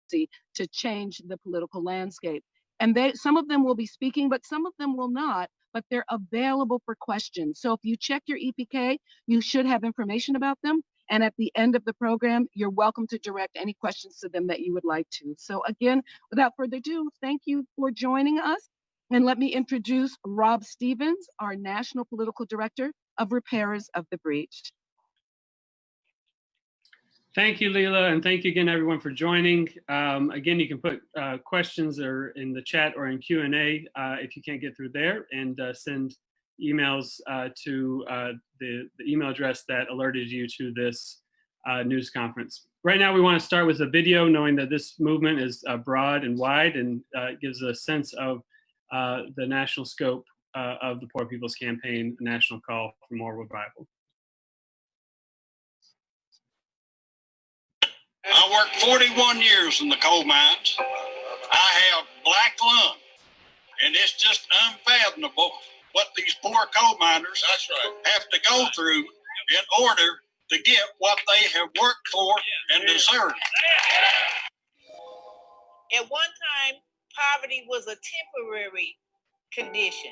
to change the political landscape. And some of them will be speaking, but some of them will not, but they're available for questions. So if you check your EPK, you should have information about them. And at the end of the program, you're welcome to direct any questions to them that you would like to. So again, without further ado, thank you for joining us. And let me introduce Rob Stevens, our National Political Director of Repairers of the Breach. Thank you, Leila, and thank you again, everyone, for joining. Again, you can put questions or in the chat or in Q&A if you can't get through there, and send emails to the email address that alerted you to this news conference. Right now, we want to start with a video, knowing that this movement is broad and wide and gives a sense of the national scope of the Poor People's Campaign, a national call for more revival. I worked 41 years in the coal mines. I have black lung, and it's just unfathomable what these poor coal miners have to go through in order to get what they have worked for and deserve. At one time, poverty was a temporary condition.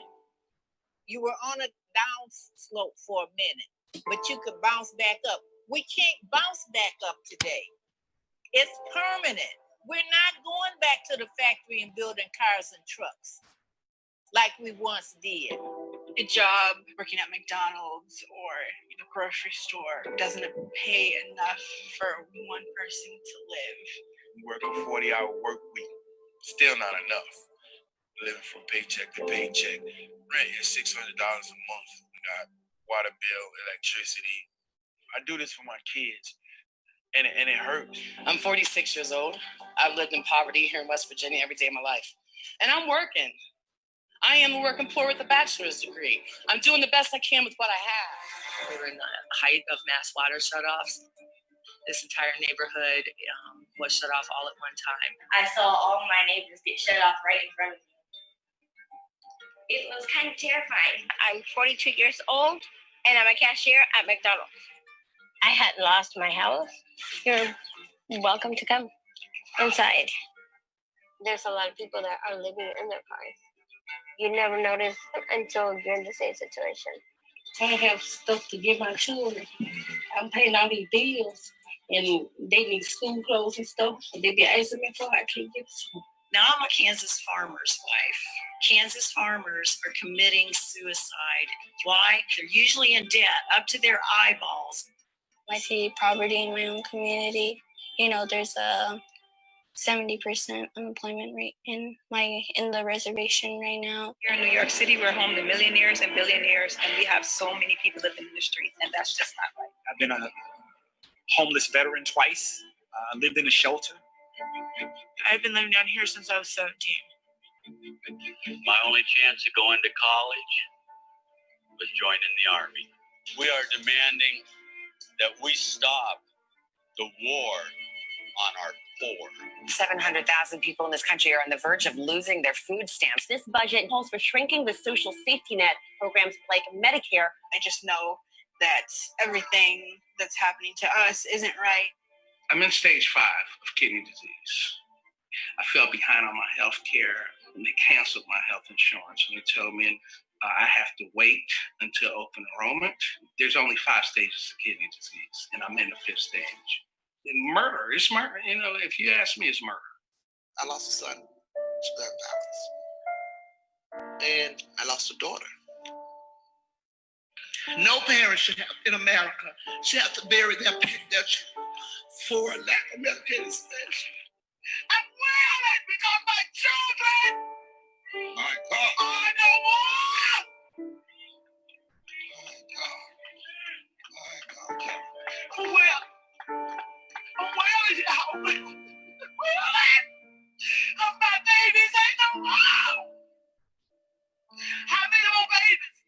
You were on a down slope for a minute, but you could bounce back up. We can't bounce back up today. It's permanent. We're not going back to the factory and building cars and trucks like we once did. A job working at McDonald's or the grocery store doesn't pay enough for one person to live. We work a 40-hour work week, still not enough. Living from paycheck to paycheck. Rent is $600 a month. We got water bill, electricity. I do this for my kids. And it hurts. I'm 46 years old. I've lived in poverty here in West Virginia every day of my life. And I'm working. I am a working poor with a bachelor's degree. I'm doing the best I can with what I have. We were in the height of mass water shutoffs. This entire neighborhood was shut off all at one time. I saw all my neighbors get shut off right in front of me. It was kind of terrifying. I'm 42 years old, and I'm a cashier at McDonald's. I hadn't lost my house. You're welcome to come inside. There's a lot of people that are living in their cars. You never notice until you're in the same situation. I have stuff to give my children. I'm paying all these bills, and they need school clothes and stuff. They be asking me for, I can't give it to them. Now I'm a Kansas farmer's wife. Kansas farmers are committing suicide. Why? They're usually in debt up to their eyeballs. I see poverty in my own community. You know, there's a 70% unemployment rate in the reservation right now. Here in New York City, we're home to millionaires and billionaires, and we have so many people living in the streets, and that's just not right. I've been a homeless veteran twice. Lived in a shelter. I've been living down here since I was 17. My only chance of going to college was joining the Army. We are demanding that we stop the war on our poor. 700,000 people in this country are on the verge of losing their food stamps. This budget calls for shrinking the social safety net programs like Medicare. I just know that everything that's happening to us isn't right. I'm in stage 5 of kidney disease. I fell behind on my health care and they canceled my health insurance. And they told me I have to wait until open enrollment. There's only 5 stages of kidney disease, and I'm in the 5th stage. And murder, it's murder. You know, if you ask me, it's murder. I lost a son to gun violence. And I lost a daughter. No parent should have, in America, should have to bury their children for a lack of medical attention. I'm wailing because my children are on the wall. My God. Well, is it how? Well, my babies ain't no more. How many more babies?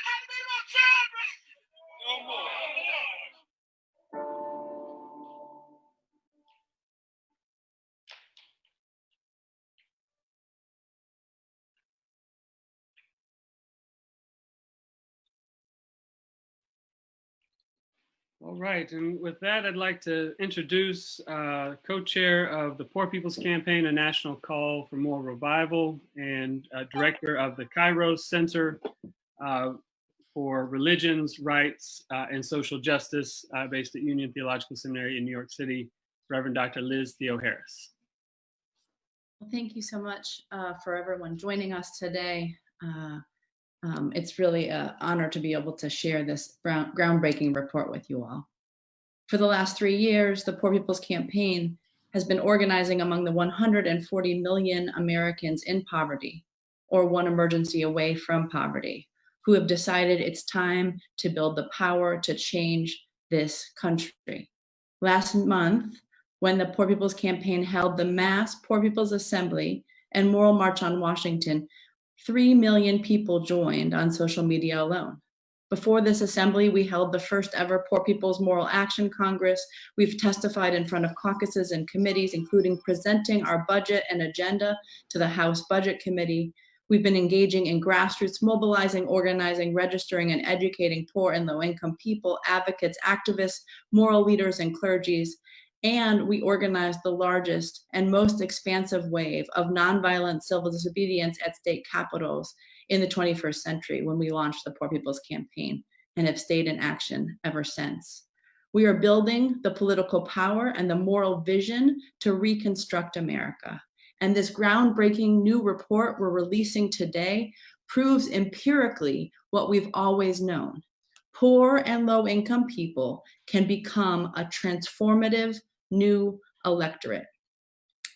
How many more children? No more. All right, and with that, I'd like to introduce co-chair of the Poor People's Campaign, A National Call for More Revival, and director of the Kairos Center for Religions, Rights, and Social Justice, based at Union Theological Seminary in New York City, Reverend Dr. Liz Theoharis. Well, thank you so much for everyone joining us today. It's really an honor to be able to share this groundbreaking report with you all. For the last 3 years, the Poor People's Campaign has been organizing among the 140 million Americans in poverty, or one emergency away from poverty, who have decided it's time to build the power to change this country. Last month, when the Poor People's Campaign held the mass Poor People's Assembly and Moral March on Washington, 3 million people joined on social media alone. Before this assembly, we held the first ever Poor People's Moral Action Congress. We've testified in front of caucuses and committees, including presenting our budget and agenda to the House Budget Committee. We've been engaging in grassroots mobilizing, organizing, registering, and educating poor and low-income people, advocates, activists, moral leaders, and clergies. And we organized the largest and most expansive wave of nonviolent civil disobedience at state capitals in the 21st century when we launched the Poor People's Campaign and have stayed in action ever since. We are building the political power and the moral vision to reconstruct America. And this groundbreaking new report we're releasing today proves empirically what we've always known. Poor and low-income people can become a transformative new electorate.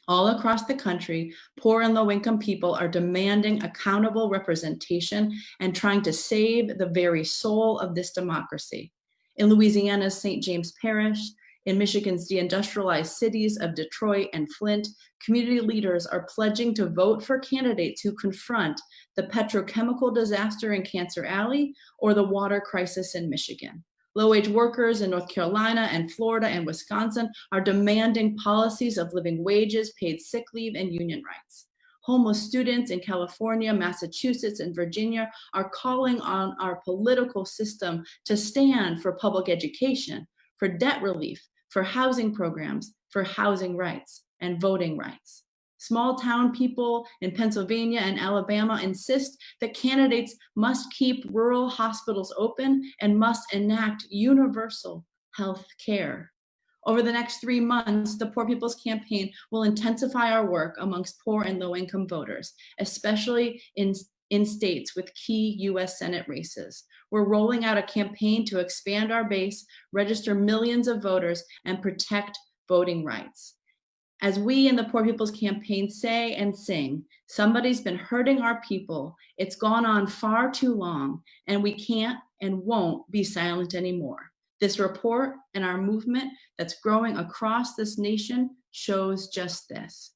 All across the country, poor and low-income people are demanding accountable representation and trying to save the very soul of this democracy. In Louisiana's St. James Parish, in Michigan's deindustrialized cities of Detroit and Flint, community leaders are pledging to vote for candidates who confront the petrochemical disaster in Cancer Alley or the water crisis in Michigan. Low-wage workers in North Carolina and Florida and Wisconsin are demanding policies of living wages, paid sick leave, and union rights. Homeless students in California, Massachusetts, and Virginia are calling on our political system to stand for public education, for debt relief, for housing programs, for housing rights, and voting rights. Small town people in Pennsylvania and Alabama insist that candidates must keep rural hospitals open and must enact universal health care. Over the next 3 months, the Poor People's Campaign will intensify our work amongst poor and low-income voters, especially in states with key US Senate races. We're rolling out a campaign to expand our base, register millions of voters, and protect voting rights. As we in the Poor People's Campaign say and sing, somebody's been hurting our people. It's gone on far too long, and we can't and won't be silent anymore. This report and our movement that's growing across this nation shows just this.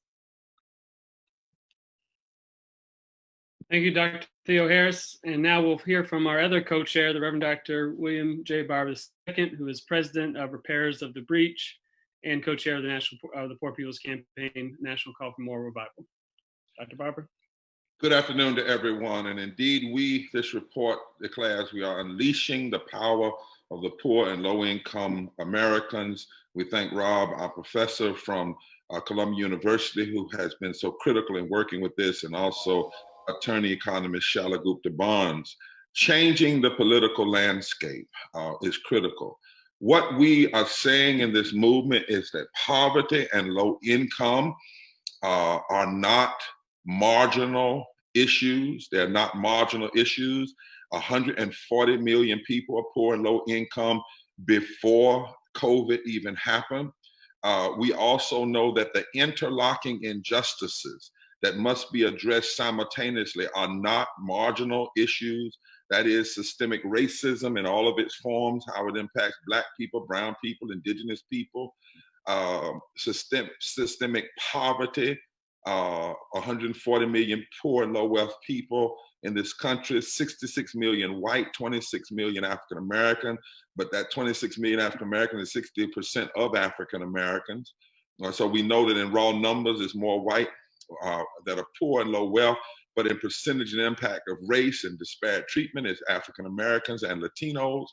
Thank you, Dr. Theoharis. And now we'll hear from our other co-chair, the Reverend Dr. William J. Barber II, who is president of Repairers of the Breach and co-chair of the Poor People's Campaign National Call for More Revival. Dr. Barber. Good afternoon to everyone. And indeed, this report declares we are unleashing the power of the poor and low-income Americans. We thank Rob, our professor from Columbia University, who has been so critical in working with this, and also attorney economist Shala Gupta Barnes. Changing the political landscape is critical. What we are saying in this movement is that poverty and low income are not marginal issues. They're not marginal issues. 140 million people are poor and low income before COVID even happened. We also know that the interlocking injustices that must be addressed simultaneously are not marginal issues. That is systemic racism in all of its forms, how it impacts Black people, brown people, indigenous people, systemic poverty, 140 million poor and low wealth people in this country, 66 million white, 26 million African American, but that 26 million African American is 60% of African Americans. So we know that in raw numbers, it's more white that are poor and low wealth, but in percentage and impact of race and disparate treatment is African Americans and Latinos.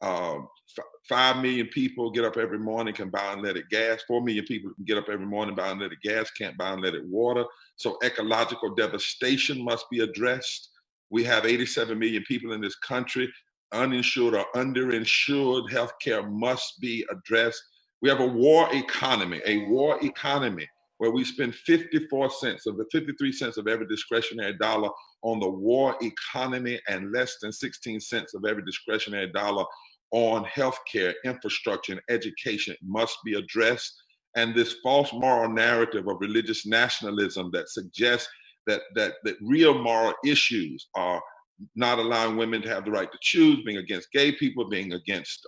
5 million people get up every morning, can buy unleaded gas. 4 million people can get up every morning, buy unleaded gas, can't buy unleaded water. So ecological devastation must be addressed. We have 87 million people in this country, uninsured or underinsured. Healthcare must be addressed. We have a war economy where we spend 54 cents of the 53 cents of every discretionary dollar on the war economy and less than 16 cents of every discretionary dollar on healthcare, infrastructure, and education must be addressed. And this false moral narrative of religious nationalism that suggests that real moral issues are not allowing women to have the right to choose, being against gay people, being against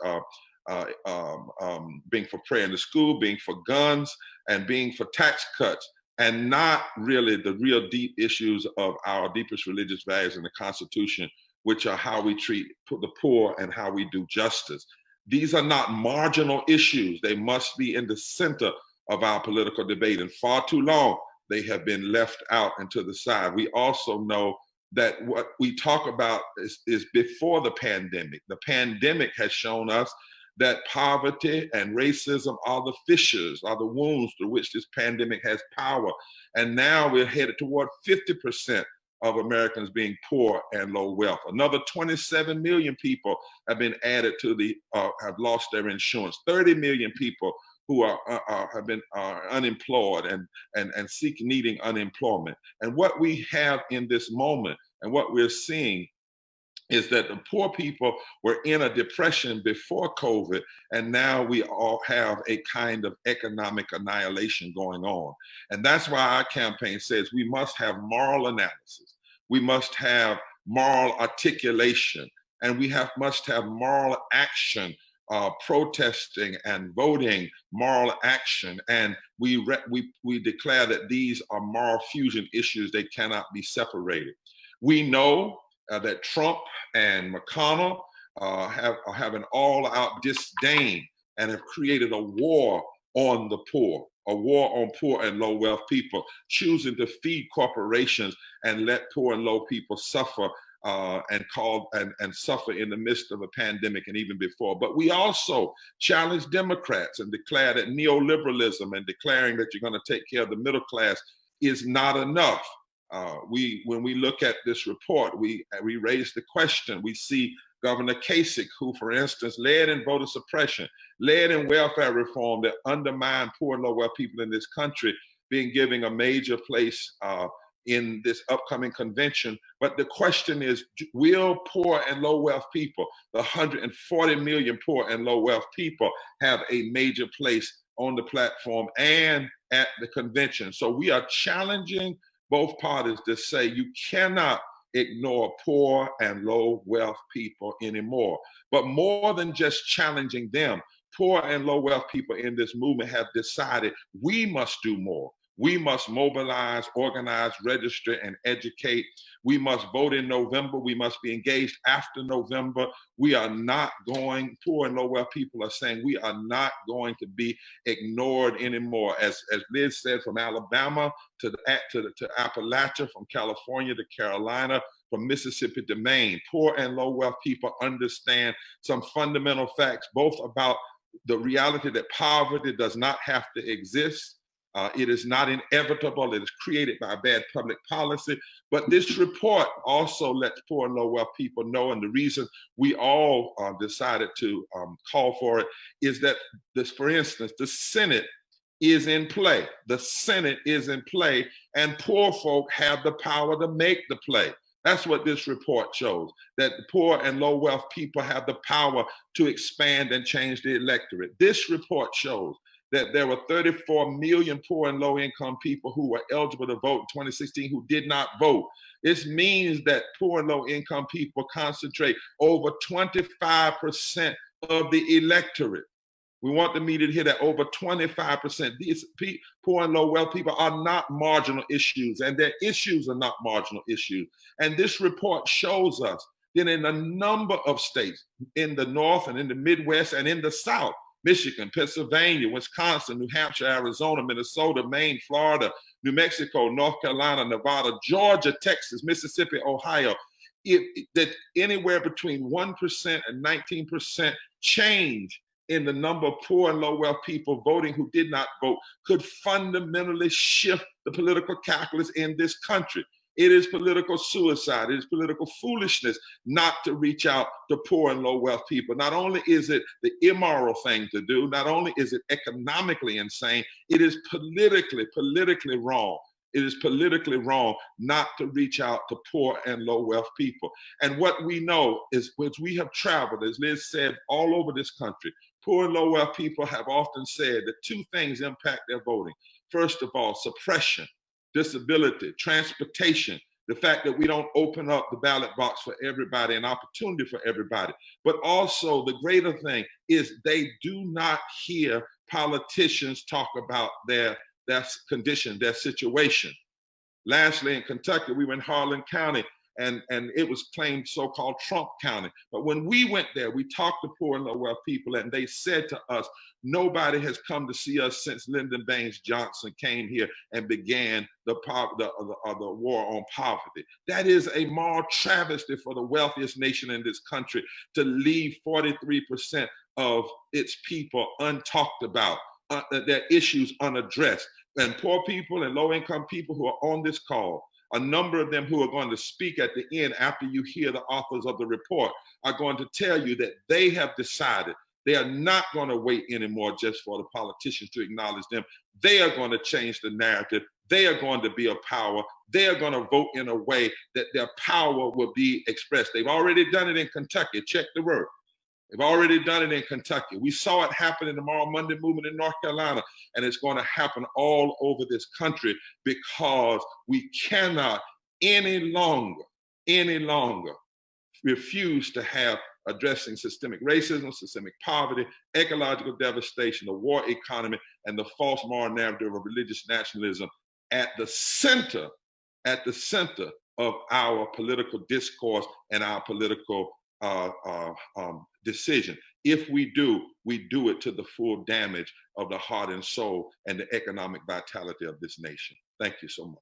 being for prayer in the school, being for guns, and being for tax cuts, and not really the real deep issues of our deepest religious values in the Constitution, which are how we treat the poor and how we do justice. These are not marginal issues. They must be in the center of our political debate. And far too long, they have been left out and to the side. We also know that what we talk about is before the pandemic. The pandemic has shown us that poverty and racism are the fissures, are the wounds through which this pandemic has power. And now we're headed toward 50% of Americans being poor and low wealth. Another 27 million people have been added to have lost their insurance. 30 million people who have been unemployed and needing unemployment. And what we have in this moment and what we're seeing is that the poor people were in a depression before COVID, and now we all have a kind of economic annihilation going on. And that's why our campaign says we must have moral analysis, we must have moral articulation, and we must have moral action, protesting and voting, moral action. And we declare that these are moral fusion issues, they cannot be separated. We know that Trump and McConnell have an all-out disdain and have created a war on the poor, a war on poor and low wealth people, choosing to feed corporations and let poor and low people suffer and suffer in the midst of a pandemic and even before. But we also challenge Democrats and declare that neoliberalism and declaring that you're going to take care of the middle class is not enough. When we look at this report, we raise the question. We see Governor Kasich, who, for instance, led in voter suppression, led in welfare reform that undermined poor and low wealth people in this country, being given a major place in this upcoming convention. But the question is, will poor and low wealth people, the 140 million poor and low wealth people, have a major place on the platform and at the convention? So we are challenging both parties to say you cannot ignore poor and low wealth people anymore. But more than just challenging them, poor and low wealth people in this movement have decided we must do more. We must mobilize, organize, register, and educate. We must vote in November. We must be engaged after November. We are not going, poor and low wealth people are saying we are not going to be ignored anymore. As Liz said, from Alabama to Appalachia, from California to Carolina, from Mississippi to Maine, poor and low wealth people understand some fundamental facts, both about the reality that poverty does not have to exist. It is not inevitable. It is created by bad public policy. But this report also lets poor and low wealth people know, and the reason we all decided to call for it is that for instance, the Senate is in play. The Senate is in play, and poor folk have the power to make the play. That's what this report shows, that the poor and low wealth people have the power to expand and change the electorate. This report shows that there were 34 million poor and low income people who were eligible to vote in 2016 who did not vote. This means that poor and low income people concentrate over 25% of the electorate. We want the media to hear that over 25%. These poor and low wealth people are not marginal issues, and their issues are not marginal issues. And this report shows us that in a number of states, in the North and in the Midwest and in the South, Michigan, Pennsylvania, Wisconsin, New Hampshire, Arizona, Minnesota, Maine, Florida, New Mexico, North Carolina, Nevada, Georgia, Texas, Mississippi, Ohio. that anywhere between 1% and 19% change in the number of poor and low wealth people voting who did not vote could fundamentally shift the political calculus in this country. It is political suicide. It is political foolishness not to reach out to poor and low wealth people. Not only is it the immoral thing to do, not only is it economically insane, it is politically wrong. It is politically wrong not to reach out to poor and low wealth people. And what we know is, as we have traveled, as Liz said, all over this country, poor and low wealth people have often said that two things impact their voting. First of all, suppression, disability, transportation, the fact that we don't open up the ballot box for everybody, an opportunity for everybody. But also the greater thing is they do not hear politicians talk about their condition, their situation. Lastly, in Kentucky, we were in Harlan County, and it was claimed so-called Trump County. But when we went there, we talked to poor and low wealth people, and they said to us, nobody has come to see us since Lyndon Baines Johnson came here and began the war on poverty. That is a moral travesty for the wealthiest nation in this country to leave 43% of its people untalked about, their issues unaddressed. And poor people and low-income people who are on this call, a number of them who are going to speak at the end after you hear the authors of the report, are going to tell you that they have decided they are not going to wait anymore just for the politicians to acknowledge them. They are going to change the narrative. They are going to be a power. They are going to vote in a way that their power will be expressed. They've already done it in Kentucky. Check the word. They've already done it in Kentucky. We saw it happen in the Moral Monday movement in North Carolina, and it's going to happen all over this country because we cannot any longer refuse to have addressing systemic racism, systemic poverty, ecological devastation, the war economy, and the false moral narrative of religious nationalism at the center of our political discourse and our political decision. If we do it to the full damage of the heart and soul and the economic vitality of this nation. Thank you so much.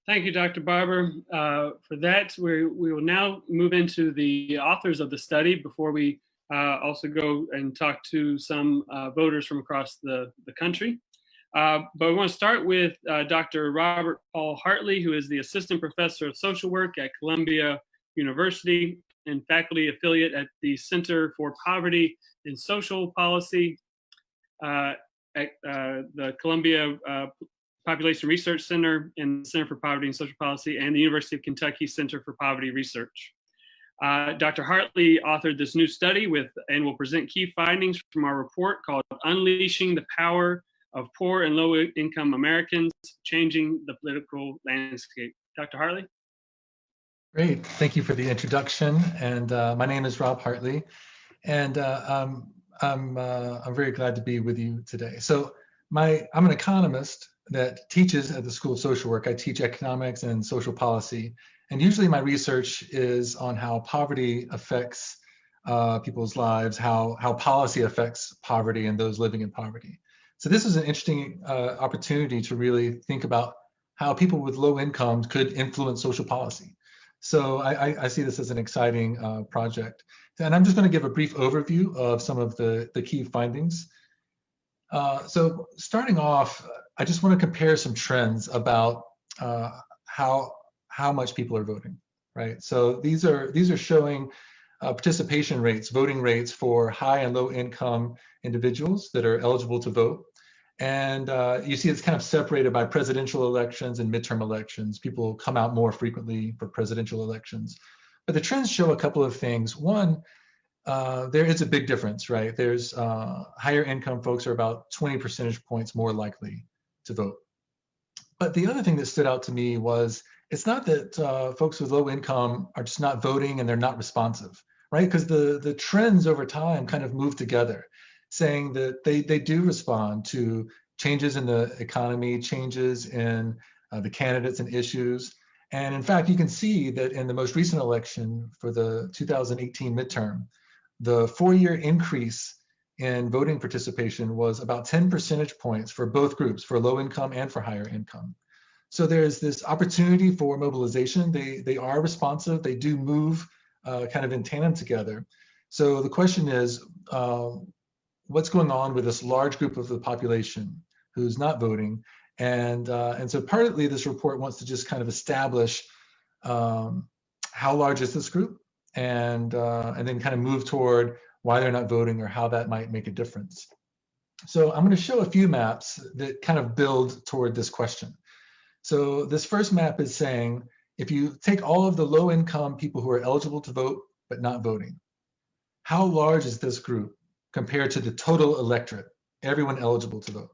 Thank you, Dr. Barber. For that, we will now move into the authors of the study before we also go and talk to some voters from across the country. But we want to start with Dr. Robert Paul Hartley, who is the Assistant Professor of Social Work at Columbia University and faculty affiliate at the Center for Poverty and Social Policy at the Columbia Population Research Center and the Center for Poverty and Social Policy and the University of Kentucky Center for Poverty Research. Dr. Hartley authored this new study and will present key findings from our report called Unleashing the Power of Poor and Low-Income Americans, Changing the Political Landscape. Dr. Hartley? Great, thank you for the introduction. And my name is Rob Hartley, and I'm very glad to be with you today. So I'm an economist that teaches at the School of Social Work. I teach economics and social policy, and usually my research is on how poverty affects people's lives, how policy affects poverty and those living in poverty. So this is an interesting opportunity to really think about how people with low incomes could influence social policy. So I see this as an exciting project. And I'm just going to give a brief overview of some of the key findings. So starting off, I just want to compare some trends about how much people are voting, right? So these are showing participation rates, voting rates for high and low income individuals that are eligible to vote. And you see it's kind of separated by presidential elections and midterm elections. People come out more frequently for presidential elections. But the trends show a couple of things. One, there is a big difference, right? There's higher income folks are about 20 percentage points more likely to vote. But the other thing that stood out to me was it's not that folks with low income are just not voting and they're not responsive, right? Because the trends over time kind of move together, saying that they do respond to changes in the economy, changes in the candidates and issues. And in fact, you can see that in the most recent election for the 2018 midterm, the 4-year increase in voting participation was about 10 percentage points for both groups, for low income and for higher income. So there's this opportunity for mobilization. They are responsive. They do move kind of in tandem together. So the question is, what's going on with this large group of the population who's not voting? And so partly this report wants to just kind of establish how large is this group, and then kind of move toward why they're not voting or how that might make a difference. So I'm going to show a few maps that kind of build toward this question. So this first map is saying, if you take all of the low-income people who are eligible to vote but not voting, how large is this group compared to the total electorate, everyone eligible to vote?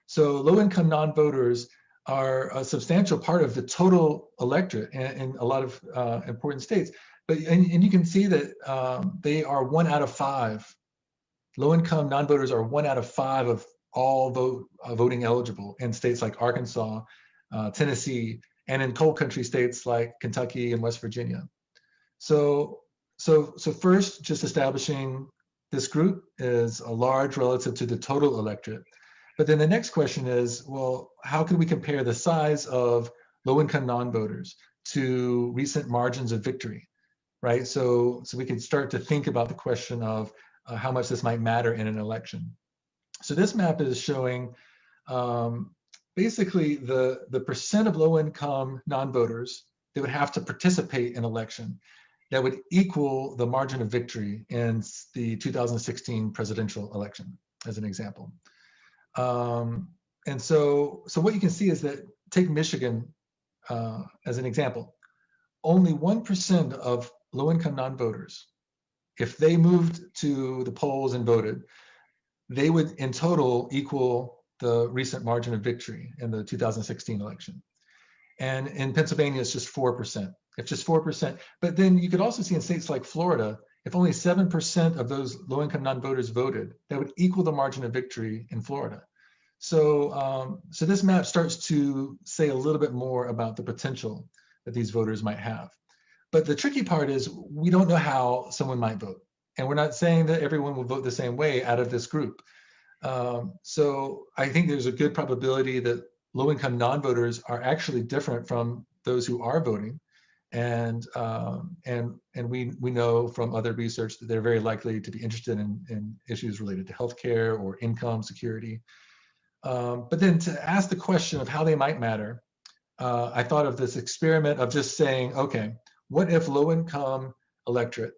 So low-income non-voters are a substantial part of the total electorate in a lot of important states. And you can see that they are 1 out of 5. Low-income non-voters are 1 out of 5 of all voting eligible in states like Arkansas, Tennessee, and in coal country states like Kentucky and West Virginia. So first, just establishing this group is a large relative to the total electorate. But then the next question is, well, how can we compare the size of low-income non-voters to recent margins of victory, right? So we can start to think about the question of how much this might matter in an election. So this map is showing basically the percent of low-income non-voters that would have to participate in election that would equal the margin of victory in the 2016 presidential election, as an example. And so what you can see is that, take Michigan as an example, only 1% of low-income non-voters, if they moved to the polls and voted, they would in total equal the recent margin of victory in the 2016 election. And in Pennsylvania, it's just 4%. It's just 4%. But then you could also see in states like Florida, if only 7% of those low-income non-voters voted, that would equal the margin of victory in Florida. So this map starts to say a little bit more about the potential that these voters might have. But the tricky part is we don't know how someone might vote. And we're not saying that everyone will vote the same way out of this group. So I think there's a good probability that low-income non-voters are actually different from those who are voting. And we know from other research that they're very likely to be interested in issues related to healthcare or income security. But then to ask the question of how they might matter, I thought of this experiment of just saying, okay, what if low-income electorate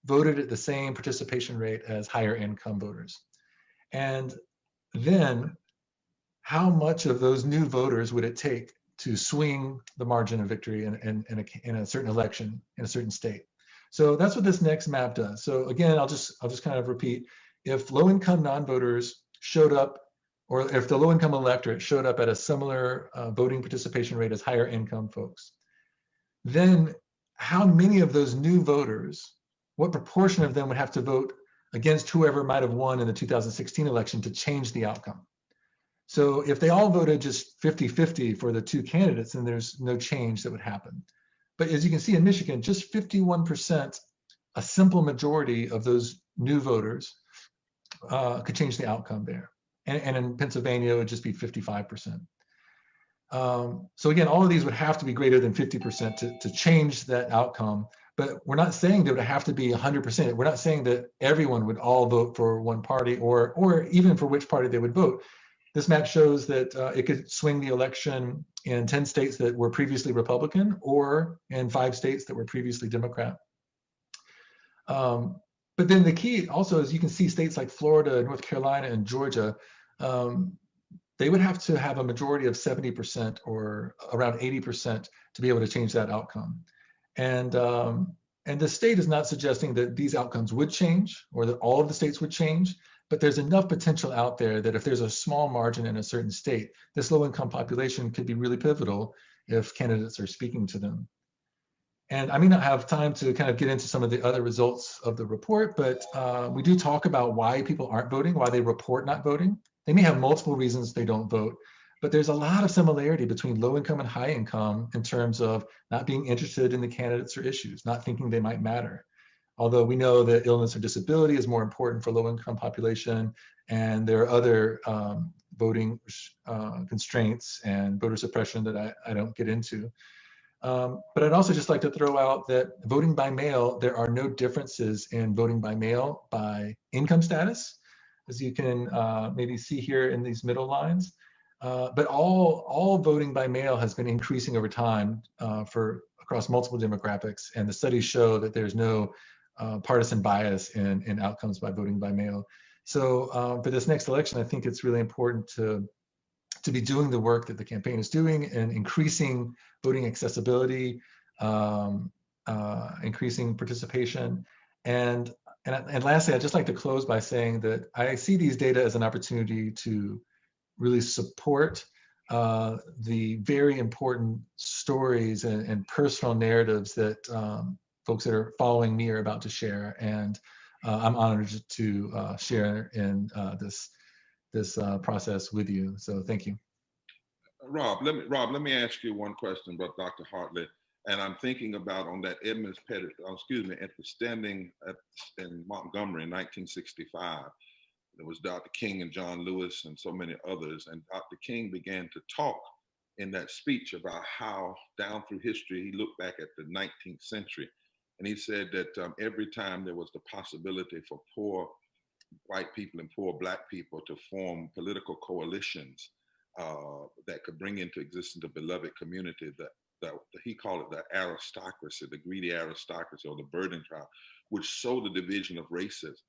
voted at the same participation rate as higher income voters? And then how much of those new voters would it take to swing the margin of victory in a certain election in a certain state? So that's what this next map does. So again, I'll just kind of repeat, if low-income non-voters showed up, or if the low-income electorate showed up at a similar voting participation rate as higher income folks, then how many of those new voters, what proportion of them would have to vote against whoever might have won in the 2016 election to change the outcome? So if they all voted just 50-50 for the two candidates, then there's no change that would happen. But as you can see in Michigan, just 51%, a simple majority of those new voters could change the outcome there. And in Pennsylvania, it would just be 55%. So again, all of these would have to be greater than 50% to change that outcome. But we're not saying that it would have to be 100%. We're not saying that everyone would all vote for one party or even for which party they would vote. This map shows that it could swing the election in 10 states that were previously Republican or in 5 states that were previously Democrat. But then the key also is you can see states like Florida, North Carolina, and Georgia, they would have to have a majority of 70% or around 80% to be able to change that outcome. And the state is not suggesting that these outcomes would change or that all of the states would change, but there's enough potential out there that if there's a small margin in a certain state, this low-income population could be really pivotal if candidates are speaking to them. And I may not have time to kind of get into some of the other results of the report, but we do talk about why people aren't voting, why they report not voting. They may have multiple reasons they don't vote, but there's a lot of similarity between low income and high income in terms of not being interested in the candidates or issues, not thinking they might matter. Although we know that illness or disability is more important for low income population, and there are other voting constraints and voter suppression that I don't get into. But I'd also just like to throw out that voting by mail, there are no differences in voting by mail by income status, as you can maybe see here in these middle lines. But all voting by mail has been increasing over time across multiple demographics, and the studies show that there's no partisan bias in outcomes by voting by mail. So for this next election, I think it's really important to be doing the work that the campaign is doing and increasing voting accessibility, increasing participation. And lastly, I'd just like to close by saying that I see these data as an opportunity to really support the very important stories and personal narratives that folks that are following me are about to share. And I'm honored to share in this process with you. So thank you. Rob, let me ask you one question about Dr. Hartley. And I'm thinking about on that Edmunds Pettit, at the standing in Montgomery in 1965. There was Dr. King and John Lewis and so many others. And Dr. King began to talk in that speech about how down through history, he looked back at the 19th century. And he said that every time there was the possibility for poor white people and poor Black people to form political coalitions that could bring into existence a beloved community, that he called it the aristocracy, the greedy aristocracy, or the Burden trial, which sowed the division of races.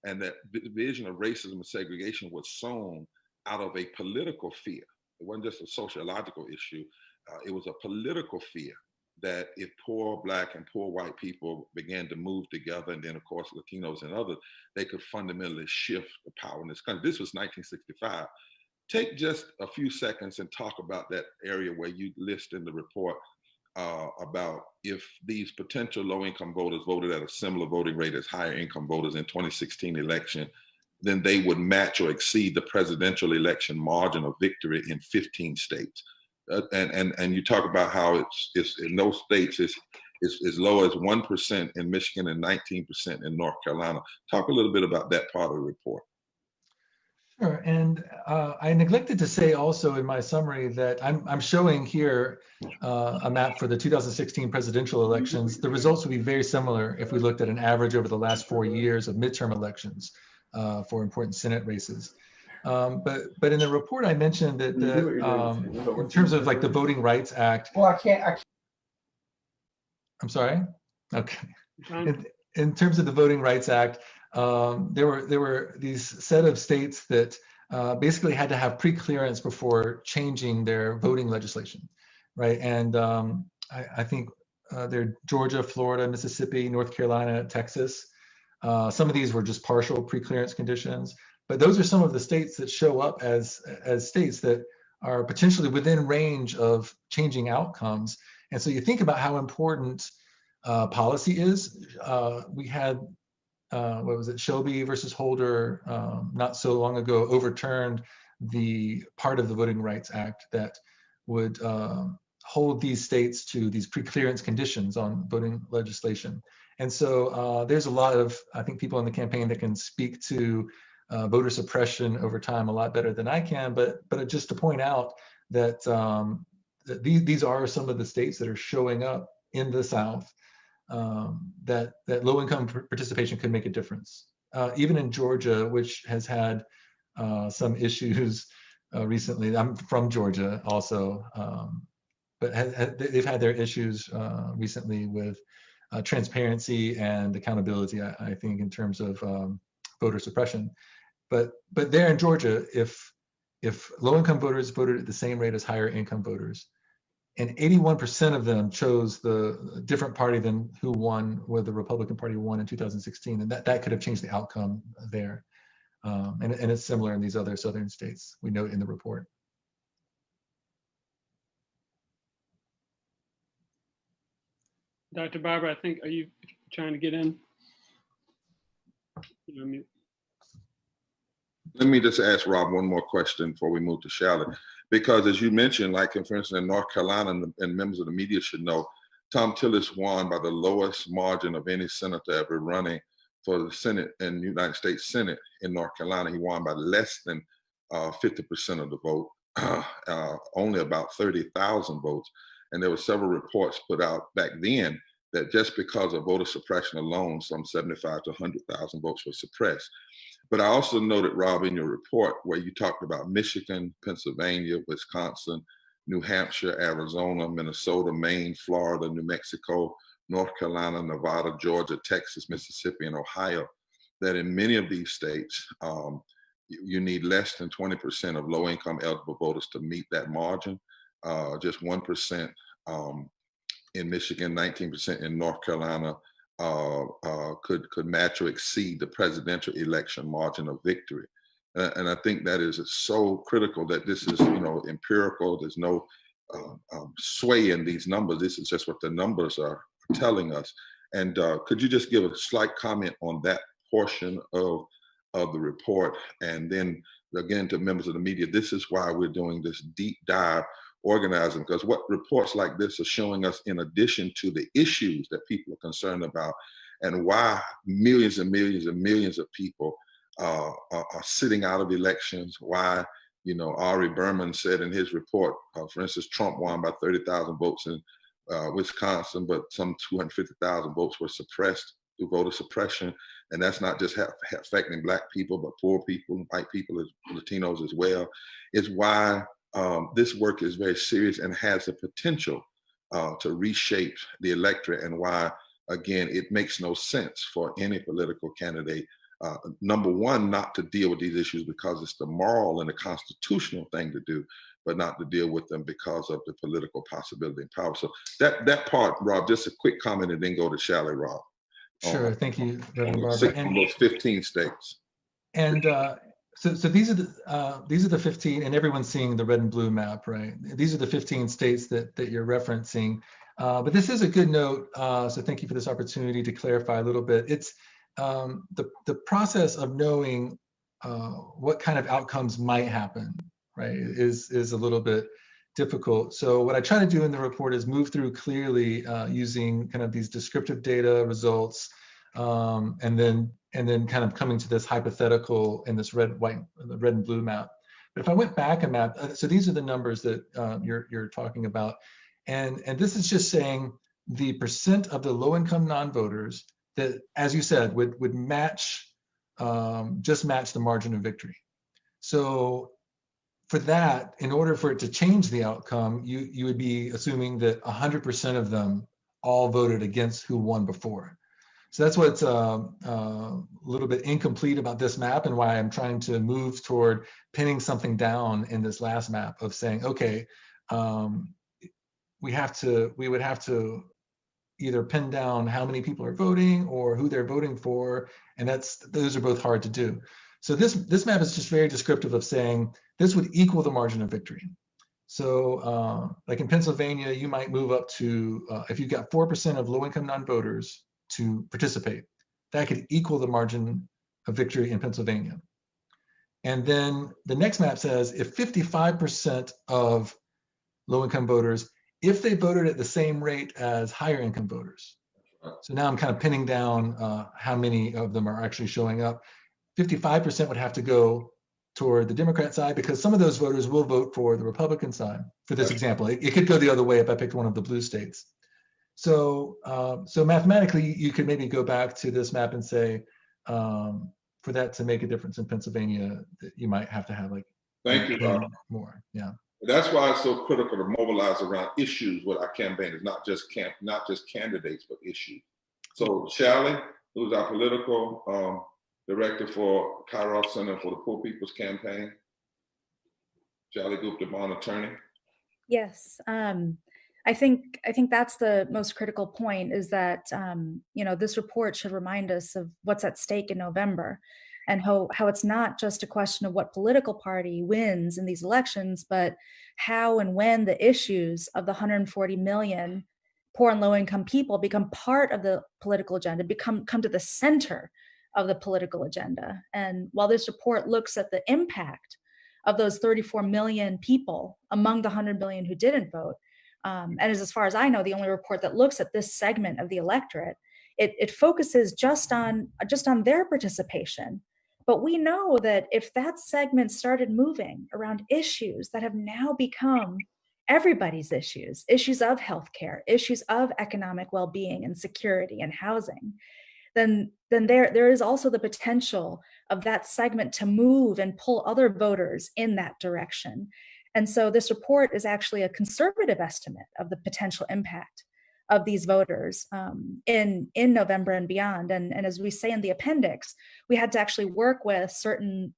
And that division of racism and segregation was sown out of a political fear. It wasn't just a sociological issue. It was a political fear that if poor Black and poor white people began to move together, and then of course Latinos and others, they could fundamentally shift the power in this country. This was 1965. Take just a few seconds and talk about that area where you list in the report about if these potential low-income voters voted at a similar voting rate as higher income voters in 2016 election, then they would match or exceed the presidential election margin of victory in 15 states. And you talk about how it's in those states it's as low as 1% in Michigan and 19% in North Carolina. Talk a little bit about that part of the report. Sure, and I neglected to say also in my summary that I'm showing here a map for the 2016 presidential elections. The results would be very similar if we looked at an average over the last 4 years of midterm elections for important Senate races. But in the report, I mentioned that in terms of like the Voting Rights Act. Well, I can't. I'm sorry. Okay. In terms of the Voting Rights Act, there were these set of states that basically had to have pre-clearance before changing their voting legislation, right? And I think they're Georgia, Florida, Mississippi, North Carolina, Texas. Some of these were just partial pre-clearance conditions, but those are some of the states that show up as states that are potentially within range of changing outcomes. And so you think about how important policy is. We had what was it, Shelby versus Holder, not so long ago, overturned the part of the Voting Rights Act that would hold these states to these pre-clearance conditions on voting legislation. And so there's a lot of, I think, people in the campaign that can speak to voter suppression over time a lot better than I can. But just to point out that, that these are some of the states that are showing up in the South, that low-income participation could make a difference. Even in Georgia, which has had some issues recently. I'm from Georgia also, but they've had their issues recently with transparency and accountability, I think, in terms of voter suppression. But there in Georgia, if low-income voters voted at the same rate as higher income voters, and 81% of them chose the different party than who won, where the Republican Party won in 2016, and that could have changed the outcome there. And it's similar in these other southern states, we note in the report. Dr. Barber, I think, are you trying to get in? Let me just ask Rob one more question before we move to Charlotte. Because as you mentioned, like for instance, in North Carolina, and members of the media should know, Tom Tillis won by the lowest margin of any senator ever running for the Senate in the United States Senate in North Carolina. He won by less than 50% of the vote, only about 30,000 votes. And there were several reports put out back then that just because of voter suppression alone, some 75 to 100,000 votes were suppressed. But I also noted, Rob, in your report where you talked about Michigan, Pennsylvania, Wisconsin, New Hampshire, Arizona, Minnesota, Maine, Florida, New Mexico, North Carolina, Nevada, Georgia, Texas, Mississippi, and Ohio, that in many of these states, you need less than 20% of low-income eligible voters to meet that margin. Just 1% in Michigan, 19% in North Carolina could match or exceed the presidential election margin of victory. And I think that is so critical that this is, empirical. There's no sway in these numbers. This is just what the numbers are telling us. And could you just give a slight comment on that portion of the report? And then again, to members of the media, this is why we're doing this deep dive organizing, because what reports like this are showing us, in addition to the issues that people are concerned about and why millions and millions and millions of people are sitting out of elections, why, Ari Berman said in his report, for instance, Trump won by 30,000 votes in Wisconsin, but some 250,000 votes were suppressed through voter suppression. And that's not just affecting Black people, but poor people, white people, Latinos as well. Is why this work is very serious and has the potential to reshape the electorate, and why, again, it makes no sense for any political candidate, number one, not to deal with these issues because it's the moral and the constitutional thing to do, but not to deal with them because of the political possibility and power. So that part, Rob, just a quick comment and then go to Shally, Rob. Sure, thank you, Reverend Barber. And those 15 states. And so these are the 15, and everyone's seeing the red and blue map, right? These are the 15 states that you're referencing. But this is a good note, so thank you for this opportunity to clarify a little bit. It's the process of knowing what kind of outcomes might happen, right, is a little bit difficult. So what I try to do in the report is move through clearly using kind of these descriptive data results, and then kind of coming to this hypothetical in this red and blue map. But if I went back a map, so these are the numbers that you're talking about, and this is just saying the percent of the low-income non-voters that, as you said, would match, just match the margin of victory. So for that, in order for it to change the outcome, you would be assuming that 100% of them all voted against who won before. So that's what's a little bit incomplete about this map, and why I'm trying to move toward pinning something down in this last map of saying, okay, we would have to either pin down how many people are voting or who they're voting for, and those are both hard to do. So this map is just very descriptive of saying this would equal the margin of victory. So like in Pennsylvania, you might move up to, if you've got 4% of low-income non-voters to participate, that could equal the margin of victory in Pennsylvania. And then the next map says if 55% of low-income voters, if they voted at the same rate as higher income voters. So now I'm kind of pinning down how many of them are actually showing up. 55% would have to go toward the Democrat side, because some of those voters will vote for the Republican side. For this example, it could go the other way if I picked one of the blue states. So mathematically, you could maybe go back to this map and say, for that to make a difference in Pennsylvania, you might have to have like Thank you, Rob. More. Yeah. That's why it's so critical to mobilize around issues with our campaign. It's not just candidates, but issues. So Shally, who's our political director for Kairos Center for the Poor People's Campaign. Shally Gupta, bond attorney. Yes, I think that's the most critical point, is that this report should remind us of what's at stake in November, and how it's not just a question of what political party wins in these elections, but how and when the issues of the 140 million poor and low-income people become part of the political agenda, come to the center of the political agenda. And while this report looks at the impact of those 34 million people among the 100 million who didn't vote, and as far as I know, the only report that looks at this segment of the electorate, it focuses just on their participation. But we know that if that segment started moving around issues that have now become everybody's issues, issues of healthcare, issues of economic well-being and security and housing, then there is also the potential of that segment to move and pull other voters in that direction. And so this report is actually a conservative estimate of the potential impact of these voters in November and beyond. And as we say in the appendix, we had to actually work with certain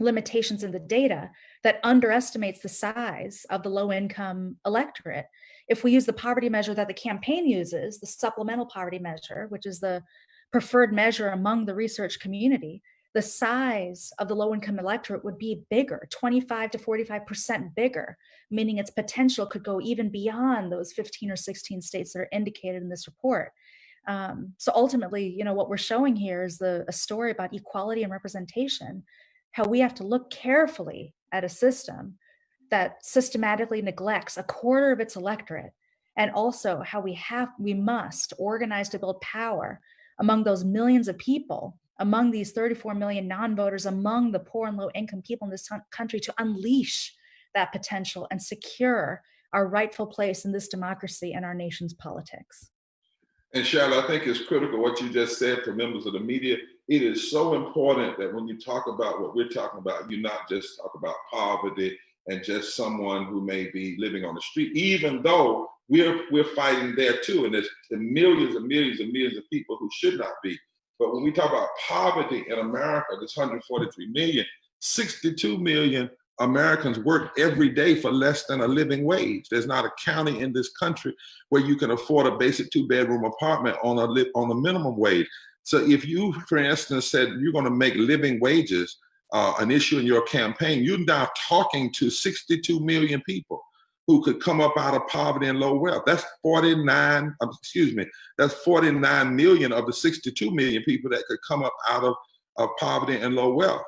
limitations in the data that underestimates the size of the low-income electorate. If we use the poverty measure that the campaign uses, the supplemental poverty measure, which is the preferred measure among the research community, the size of the low-income electorate would be bigger, 25 to 45% bigger, meaning its potential could go even beyond those 15 or 16 states that are indicated in this report. So ultimately, what we're showing here is a story about equality and representation, how we have to look carefully at a system that systematically neglects a quarter of its electorate, and also how we must organize to build power among those millions of people, among these 34 million non-voters, among the poor and low-income people in this country, to unleash that potential and secure our rightful place in this democracy and our nation's politics. And Charlotte, I think it's critical what you just said to members of the media. It is so important that when you talk about what we're talking about, you not just talk about poverty and just someone who may be living on the street, even though we're fighting there too. And there's millions and millions and millions of people who should not be. But when we talk about poverty in America, there's 143 million, 62 million Americans work every day for less than a living wage. There's not a county in this country where you can afford a basic 2-bedroom apartment on a minimum wage. So if you, for instance, said you're going to make living wages an issue in your campaign, you're now talking to 62 million people who could come up out of poverty and low wealth. That's 49 million of the 62 million people that could come up out of poverty and low wealth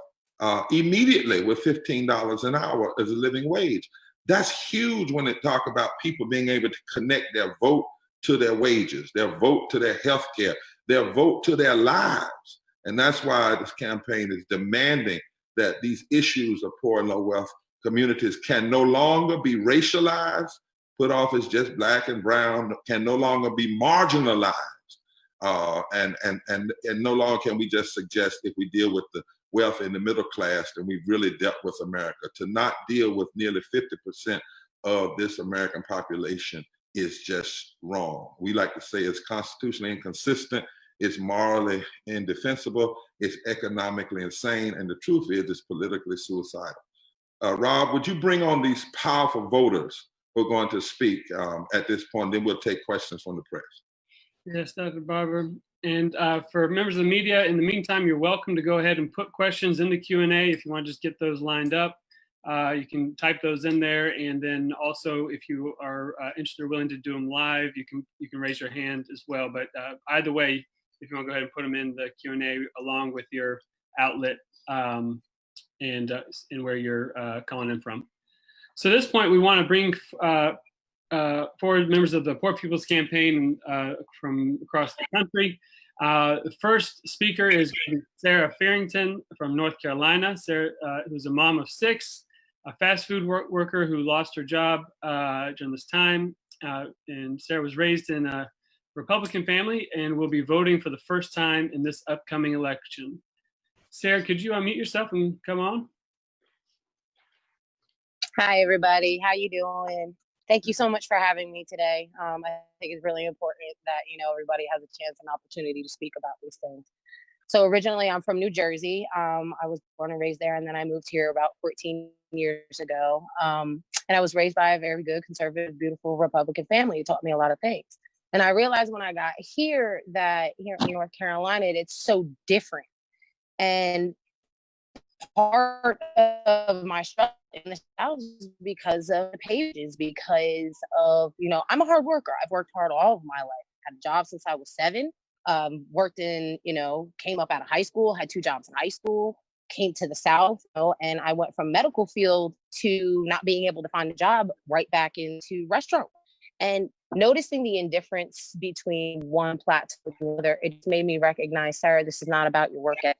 immediately with $15 an hour as a living wage. That's huge when they talk about people being able to connect their vote to their wages, their vote to their health care, their vote to their lives. And that's why this campaign is demanding that these issues of poor and low wealth communities can no longer be racialized, put off as just black and brown, can no longer be marginalized. And no longer can we just suggest if we deal with the wealth in the middle class, then we've really dealt with America. To not deal with nearly 50% of this American population is just wrong. We like to say it's constitutionally inconsistent, it's morally indefensible, it's economically insane, and the truth is it's politically suicidal. Rob, would you bring on these powerful voters who are going to speak at this point? Then we'll take questions from the press. Yes, Dr. Barber. And for members of the media, in the meantime, you're welcome to go ahead and put questions in the Q&A if you want to just get those lined up. You can type those in there, and then also if you are interested or willing to do them live, you can raise your hand as well. But either way, if you want to go ahead and put them in the Q&A along with your outlet and where you're calling in from. So at this point, we want to bring forward members of the Poor People's Campaign from across the country. The first speaker is Sarah Farrington from North Carolina. Sarah, who's a mom of 6, a fast food worker who lost her job during this time. And Sarah was raised in a Republican family and will be voting for the first time in this upcoming election. Sarah, could you unmute yourself and come on? Hi, everybody. How you doing? Thank you so much for having me today. I think it's really important that, everybody has a chance and opportunity to speak about these things. So originally I'm from New Jersey. I was born and raised there, and then I moved here about 14 years ago. And I was raised by a very good, conservative, beautiful Republican family. It taught me a lot of things. And I realized when I got here that here in North Carolina, it's so different. And part of my struggle in the South is because of pages, because of, I'm a hard worker. I've worked hard all of my life. Had a job since I was 7. Worked in, came up out of high school, had 2 jobs in high school, came to the South, and I went from medical field to not being able to find a job right back into restaurant. And noticing the indifference between one platform and another, it made me recognize, Sarah, this is not about your work ethic.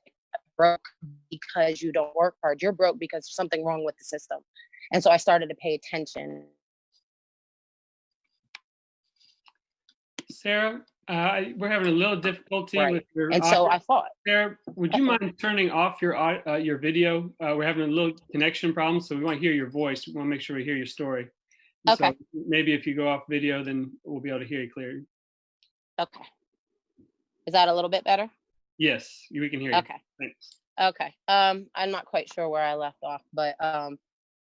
broke because you don't work hard. You're broke because there's something wrong with the system. And so I started to pay attention. Sarah, we're having a little difficulty with your And so audio. I thought, Sarah, would you mind turning off your video? We're having a little connection problem, so we want to hear your voice. We want to make sure we hear your story. Okay. So maybe if you go off video, then we'll be able to hear you clearly. okay. Is that a little bit better? Yes, we can hear you. Okay. Thanks. Okay. I'm not quite sure where I left off, but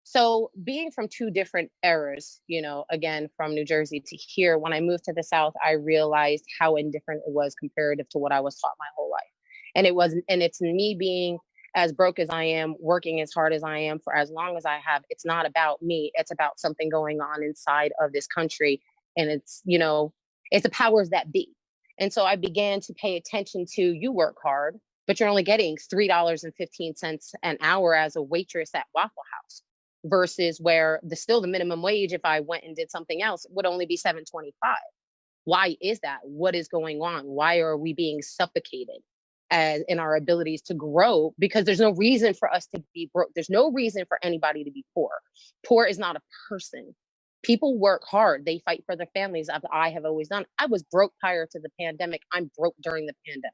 so being from two different eras, you know, again, from New Jersey to here, when I moved to the South, I realized how indifferent it was comparative to what I was taught my whole life. And it's me being as broke as I am, working as hard as I am for as long as I have. It's not about me. It's about something going on inside of this country. And it's, you know, it's the powers that be. And so I began to pay attention to, you work hard, but you're only getting $3.15 an hour as a waitress at Waffle House, versus where the minimum wage, if I went and did something else, would only be $7.25. Why is that? What is going on? Why are we being suffocated as in our abilities to grow? Because there's no reason for us to be broke. There's no reason for anybody to be poor. Poor is not a person. People work hard. They fight for their families. I have always done. I was broke prior to the pandemic. I'm broke during the pandemic.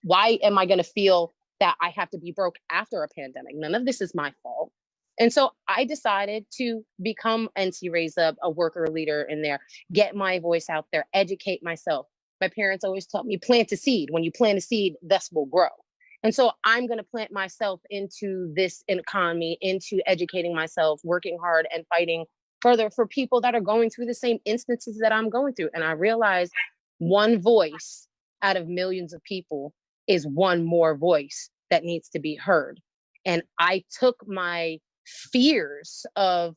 Why am I going to feel that I have to be broke after a pandemic? None of this is my fault. And so I decided to become NC Raise Up, a worker leader in there, get my voice out there, educate myself. My parents always taught me, plant a seed. When you plant a seed, this will grow. And so I'm going to plant myself into this economy, into educating myself, working hard and fighting further for people that are going through the same instances that I'm going through. And I realized one voice out of millions of people is one more voice that needs to be heard. And I took my fears of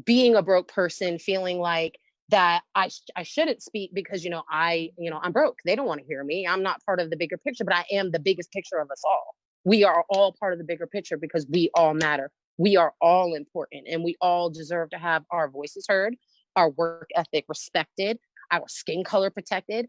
being a broke person, feeling like that I shouldn't speak because, I'm broke. They don't want to hear me. I'm not part of the bigger picture, but I am the biggest picture of us all. We are all part of the bigger picture because we all matter. We are all important, and we all deserve to have our voices heard, our work ethic respected, our skin color protected,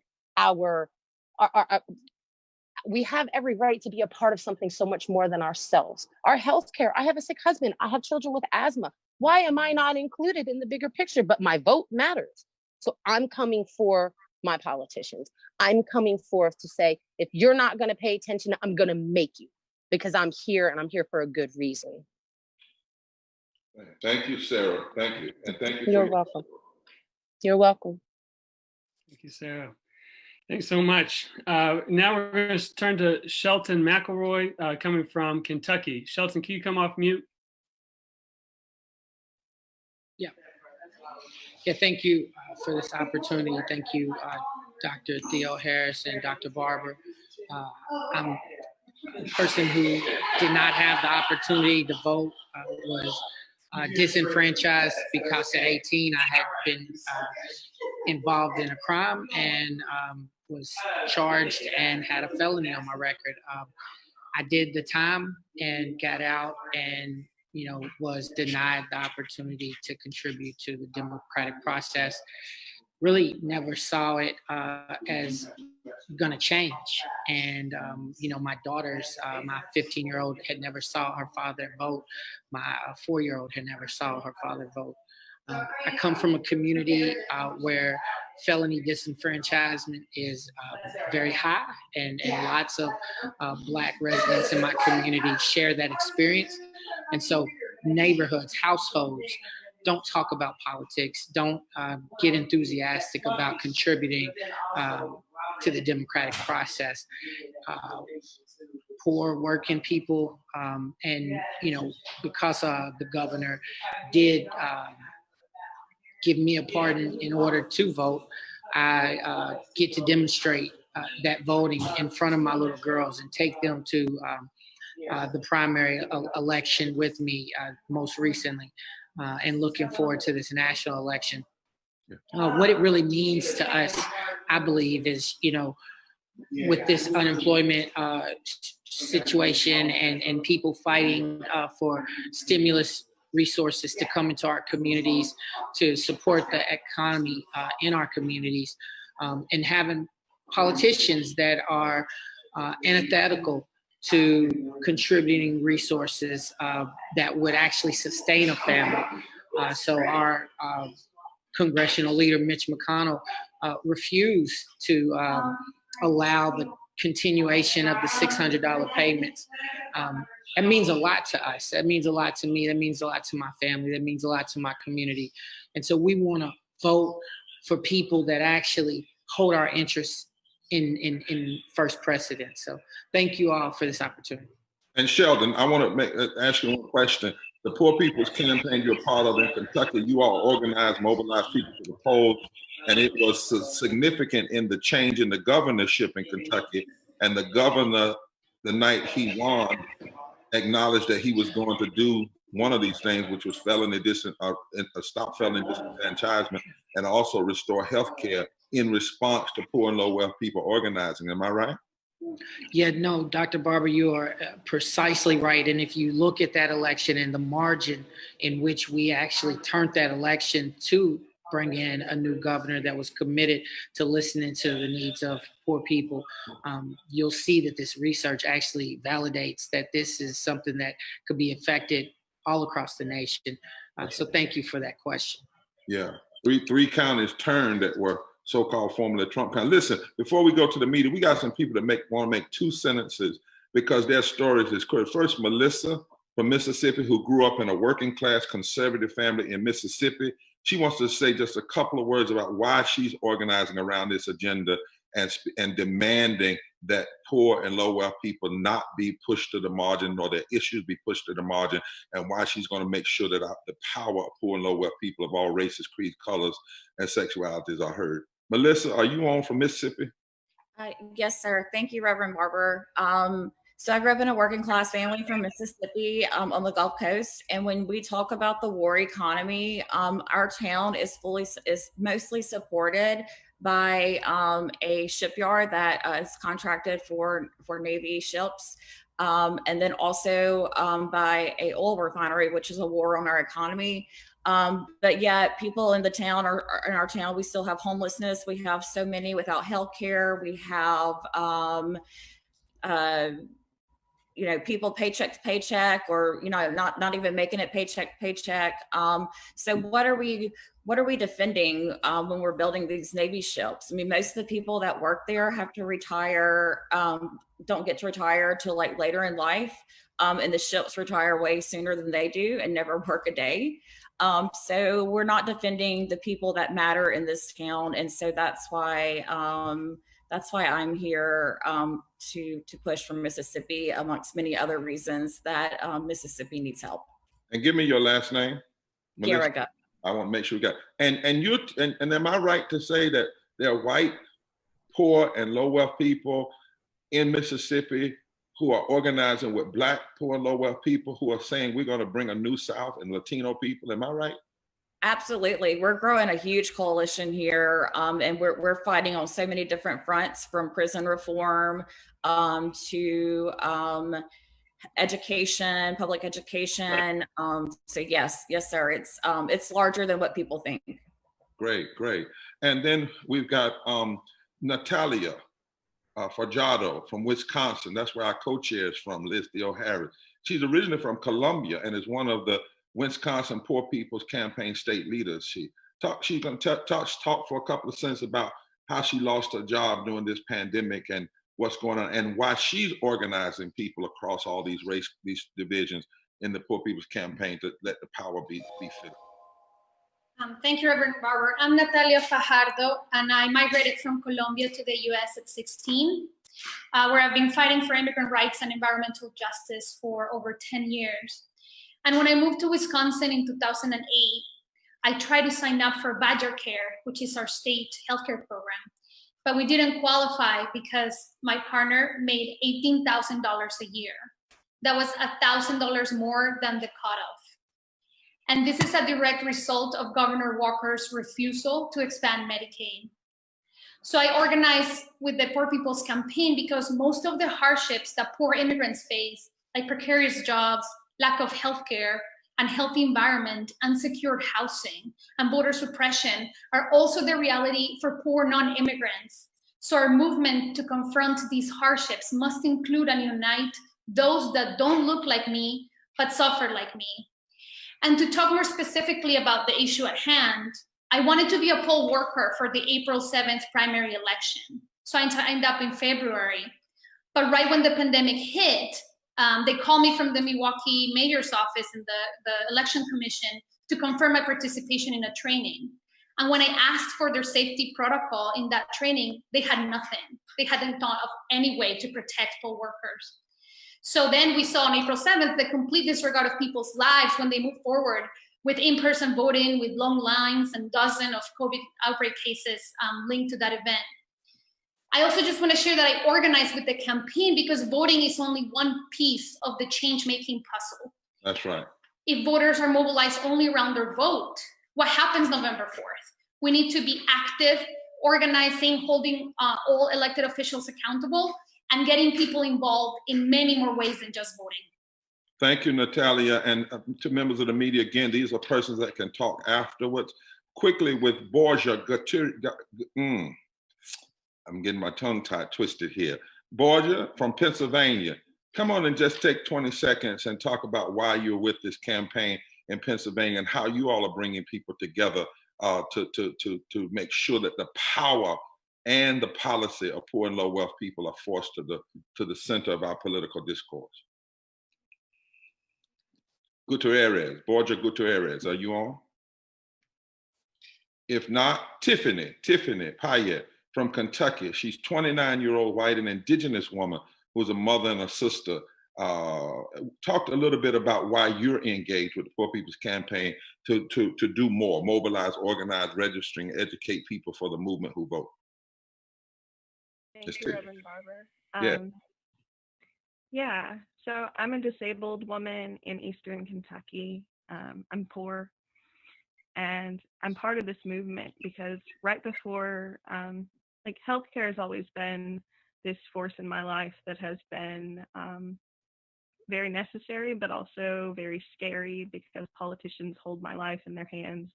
we have every right to be a part of something so much more than ourselves. Our healthcare. I have a sick husband. I have children with asthma. Why am I not included in the bigger picture? But my vote matters. So I'm coming for my politicians. I'm coming forth to say, if you're not going to pay attention, I'm going to make you, because I'm here and I'm here for a good reason. Thank you, Sarah. Thank you. And thank you. You're welcome. You're welcome. Thank you, Sarah. Thanks so much. Now we're going to turn to Shelton McElroy, coming from Kentucky. Shelton, can you come off mute? Yeah, thank you for this opportunity. Thank you, Dr. Theo Harris and Dr. Barber. I'm a person who did not have the opportunity to vote, was disenfranchised because at 18 I had been involved in a crime and was charged and had a felony on my record. I did the time and got out and was denied the opportunity to contribute to the democratic process. Really never saw it as gonna change. And, my daughters, my 15-year-old had never saw her father vote. My 4-year-old had never saw her father vote. I come from a community where felony disenfranchisement is very high, and lots of Black residents in my community share that experience. And so neighborhoods, households don't talk about politics, don't get enthusiastic about contributing to the democratic process. Poor working people, and because the governor did give me a pardon in order to vote, I get to demonstrate that voting in front of my little girls and take them to the primary election with me most recently, and looking forward to this national election. What it really means to us, I believe, is, with this unemployment situation and people fighting for stimulus resources to come into our communities to support the economy in our communities, and having politicians that are antithetical to contributing resources that would actually sustain a family. So our congressional leader, Mitch McConnell, refused to allow the continuation of the $600 payments. That means a lot to us. That means a lot to me. That means a lot to my family. That means a lot to my community. And so we want to vote for people that actually hold our interests in first precedence. So thank you all for this opportunity. And Sheldon, I want to ask you one question. The Poor People's Campaign you're part of in Kentucky, you all organized, mobilized people to the polls, and it was significant in the change in the governorship in Kentucky. And the governor, the night he won, acknowledged that he was going to do one of these things, which was stop felony disenfranchisement, and also restore health care in response to poor and low wealth people organizing. Am I right? Yeah, no, Dr. Barber, you are precisely right. And if you look at that election and the margin in which we actually turned that election to bring in a new governor that was committed to listening to the needs of poor people, you'll see that this research actually validates that this is something that could be affected all across the nation. So thank you for that question. Yeah, three counties turned that were so-called formerly Trump county. Listen, before we go to the meeting, we got some people that want to make 2 sentences because their stories is correct. First, Melissa from Mississippi, who grew up in a working class conservative family in Mississippi. She wants to say just a couple of words about why she's organizing around this agenda and demanding that poor and low wealth people not be pushed to the margin or their issues be pushed to the margin, and why she's going to make sure that the power of poor and low wealth people of all races, creeds, colors, and sexualities are heard. Melissa, are you on from Mississippi? Yes, sir. Thank you, Reverend Barber. So I grew up in a working class family from Mississippi on the Gulf Coast. And when we talk about the war economy, our town is mostly supported by a shipyard that is contracted for Navy ships. And then also by a oil refinery, which is a war on our economy. But yet people in the town in our town, we still have homelessness. We have so many without health care. We have, people paycheck to paycheck, or, not even making it paycheck to paycheck. So what are we defending when we're building these Navy ships? I mean, most of the people that work there have to retire, don't get to retire till like later in life. And the ships retire way sooner than they do and never work a day. So we're not defending the people that matter in this town. And so that's why I'm here to push for Mississippi, amongst many other reasons that Mississippi needs help. And give me your last name. Garriga. I want to make sure we got. And am I right to say that there are white, poor, and low wealth people in Mississippi who are organizing with Black, poor, and low wealth people who are saying we're going to bring a new South, and Latino people? Am I right? Absolutely. We're growing a huge coalition here, and we're fighting on so many different fronts, from prison reform to education, public education. So yes, sir. It's larger than what people think. Great. And then we've got Natalia Fajardo from Wisconsin. That's where our co-chair is from, Liz Theo Harris. She's originally from Columbia and is one of the Wisconsin Poor People's Campaign state leaders. She's going to talk for a couple of sentences about how she lost her job during this pandemic and what's going on, and why she's organizing people across all these these divisions in the Poor People's Campaign to let the power be filled. Thank you, Reverend Barber. I'm Natalia Fajardo, and I migrated from Colombia to the US at 16, where I've been fighting for immigrant rights and environmental justice for over 10 years. And when I moved to Wisconsin in 2008, I tried to sign up for Badger Care, which is our state healthcare program. But we didn't qualify because my partner made $18,000 a year. That was $1,000 more than the cutoff. And this is a direct result of Governor Walker's refusal to expand Medicaid. So I organized with the Poor People's Campaign because most of the hardships that poor immigrants face, like precarious jobs, lack of healthcare, unhealthy environment, unsecured housing, and voter suppression, are also the reality for poor non-immigrants. So our movement to confront these hardships must include and unite those that don't look like me, but suffer like me. And to talk more specifically about the issue at hand, I wanted to be a poll worker for the April 7th primary election. So I signed up in February. But right when the pandemic hit, they called me from the Milwaukee mayor's office and the election commission to confirm my participation in a training. And when I asked for their safety protocol in that training, they had nothing. They hadn't thought of any way to protect poll workers. So then we saw on April 7th the complete disregard of people's lives when they moved forward with in-person voting, with long lines and dozens of COVID outbreak cases linked to that event. I also just want to share that I organized with the campaign because voting is only one piece of the change-making puzzle. That's right. If voters are mobilized only around their vote, what happens November 4th? We need to be active, organizing, holding all elected officials accountable, and getting people involved in many more ways than just voting. Thank you, Natalia. And to members of the media, again, these are persons that can talk afterwards. Quickly with Borgia I'm getting my tongue twisted here. Borgia from Pennsylvania, come on and just take 20 seconds and talk about why you're with this campaign in Pennsylvania and how you all are bringing people together to make sure that the power and the policy of poor and low wealth people are forced to the center of our political discourse. Gutierrez, Borgia Gutierrez, are you on? If not, Tiffany Payet from Kentucky. She's 29-year-old white and indigenous woman who's a mother and a sister. Talked a little bit about why you're engaged with the Poor People's Campaign to do more, mobilize, organize, registering, educate people for the movement who vote. Thank you, Reverend Barber. Yeah, so I'm a disabled woman in Eastern Kentucky. I'm poor, and I'm part of this movement because right before, like healthcare has always been this force in my life that has been very necessary, but also very scary because politicians hold my life in their hands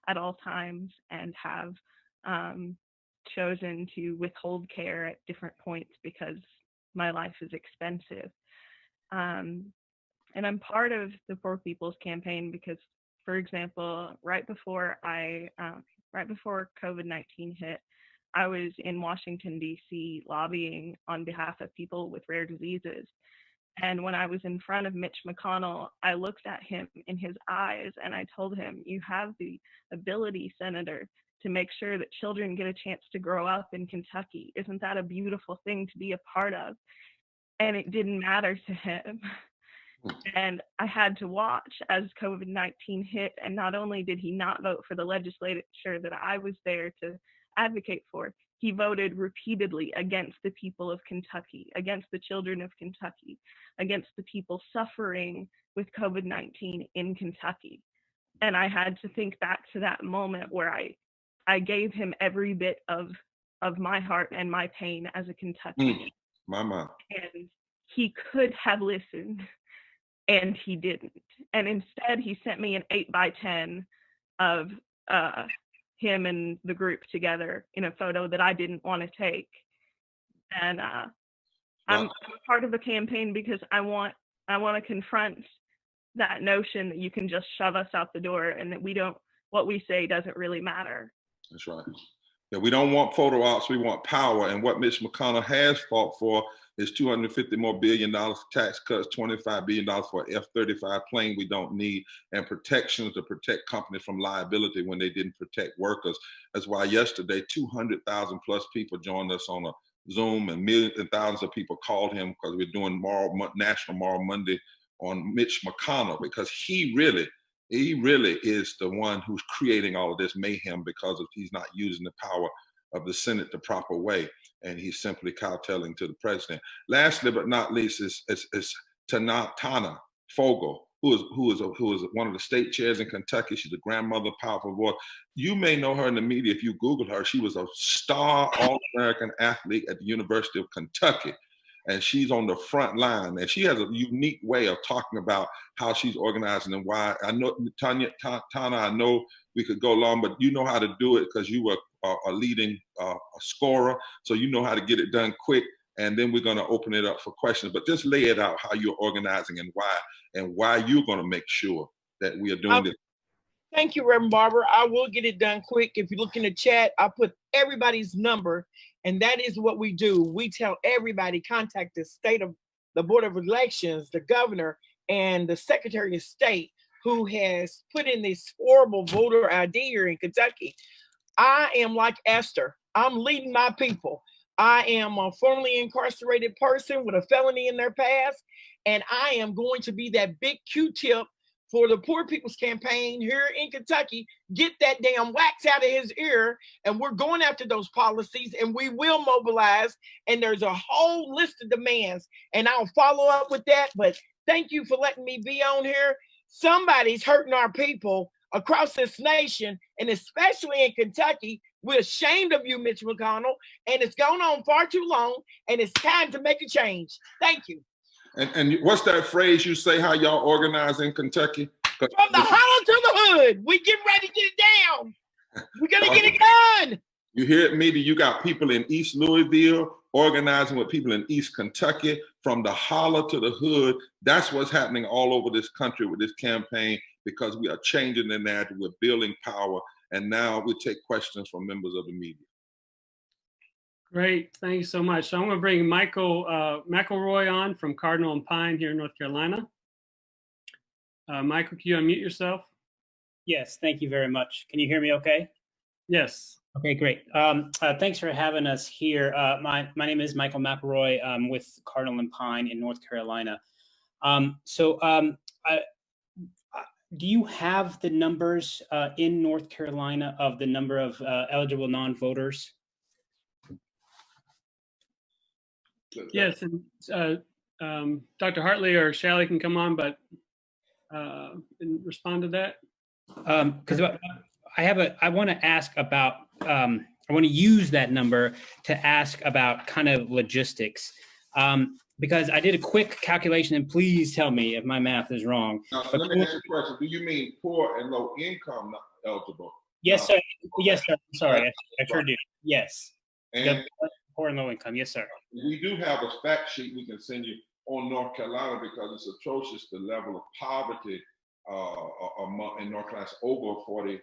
at all times and have chosen to withhold care at different points because my life is expensive. And I'm part of the Poor People's Campaign because, for example, right before COVID-19 hit, I was in Washington, D.C. lobbying on behalf of people with rare diseases. And when I was in front of Mitch McConnell, I looked at him in his eyes and I told him, you have the ability, Senator, to make sure that children get a chance to grow up in Kentucky. Isn't that a beautiful thing to be a part of? And it didn't matter to him. And I had to watch as COVID-19 hit. And not only did he not vote for the legislature that I was there to advocate for, he voted repeatedly against the people of Kentucky, against the children of Kentucky, against the people suffering with COVID-19 in Kentucky. And I had to think back to that moment where I gave him every bit of my heart and my pain as a Kentuckian. Mama. And he could have listened, and he didn't. And instead, he sent me an 8x10 of him and the group together in a photo that I didn't want to take. And I'm a part of the campaign because I want to confront that notion that you can just shove us out the door and that what we say doesn't really matter. That's right. Yeah, we don't want photo ops, we want power. And what Mitch McConnell has fought for is $250 billion for tax cuts, $25 billion for an F-35 plane we don't need, and protections to protect companies from liability when they didn't protect workers. That's why yesterday, 200,000 plus people joined us on a Zoom, and millions and thousands of people called him because we're doing National Moral Monday on Mitch McConnell, because he really is the one who's creating all of this mayhem because he's not using the power of the Senate the proper way, and he's simply kowtowing to the president. Lastly, but not least, is Tana Fogel, who is one of the state chairs in Kentucky. She's a grandmother, powerful voice. You may know her in the media if you Google her. She was a star All-American athlete at the University of Kentucky. And she's on the front line, and she has a unique way of talking about how she's organizing and why. I know, Tana, I know we could go long, but you know how to do it because you were a leading scorer, so you know how to get it done quick. and then we're going to open it up for questions. But just lay it out how you're organizing and why you're going to make sure that we are doing this. Thank you, Reverend Barber. I will get it done quick. If you look in the chat, I put everybody's number, and that is what we do. We tell everybody, contact the Board of Elections, the governor, and the Secretary of State, who has put in this horrible voter ID here in Kentucky. I am like Esther. I'm leading my people. I am a formerly incarcerated person with a felony in their past, and I am going to be that big Q-tip for the Poor People's Campaign here in Kentucky. Get that damn wax out of his ear, and we're going after those policies, and we will mobilize, and there's a whole list of demands, and I'll follow up with that. But thank you for letting me be on here. Somebody's hurting our people across this nation, and especially in Kentucky. We're ashamed of you, Mitch McConnell, and it's gone on far too long, and it's time to make a change. Thank you. And what's that phrase you say, how y'all organize in Kentucky? From the hollow to the hood, we get ready to get it down. We're gonna get it done. You hear it, Media? You got people in East Louisville organizing with people in East Kentucky, from the holler to the hood. That's what's happening all over this country with this campaign, because we are changing the narrative, we're building power, and now we take questions from members of the media. Great, thank you so much. So I'm going to bring Michael McElroy on from Cardinal and Pine here in North Carolina. Michael, can you unmute yourself? Yes, thank you very much. Can you hear me okay? Yes. Okay, great. Thanks for having us here. My name is Michael McElroy. I'm with Cardinal and Pine in North Carolina. Do you have the numbers in North Carolina of the number of eligible non-voters? Yes, and Dr. Hartley or Shally can come on, but and respond to that. Because I want to ask about, I want to use that number to ask about kind of logistics. Because I did a quick calculation, and please tell me if my math is wrong. Now, let me ask you a question. Do you mean poor and low income not eligible? Yes, sir. Yes, sir. I'm sorry, I sure do. Yes. And poor and low income. Yes, sir. We do have a fact sheet we can send you on North Carolina, because it's atrocious, the level of poverty in North Carolina is over 45%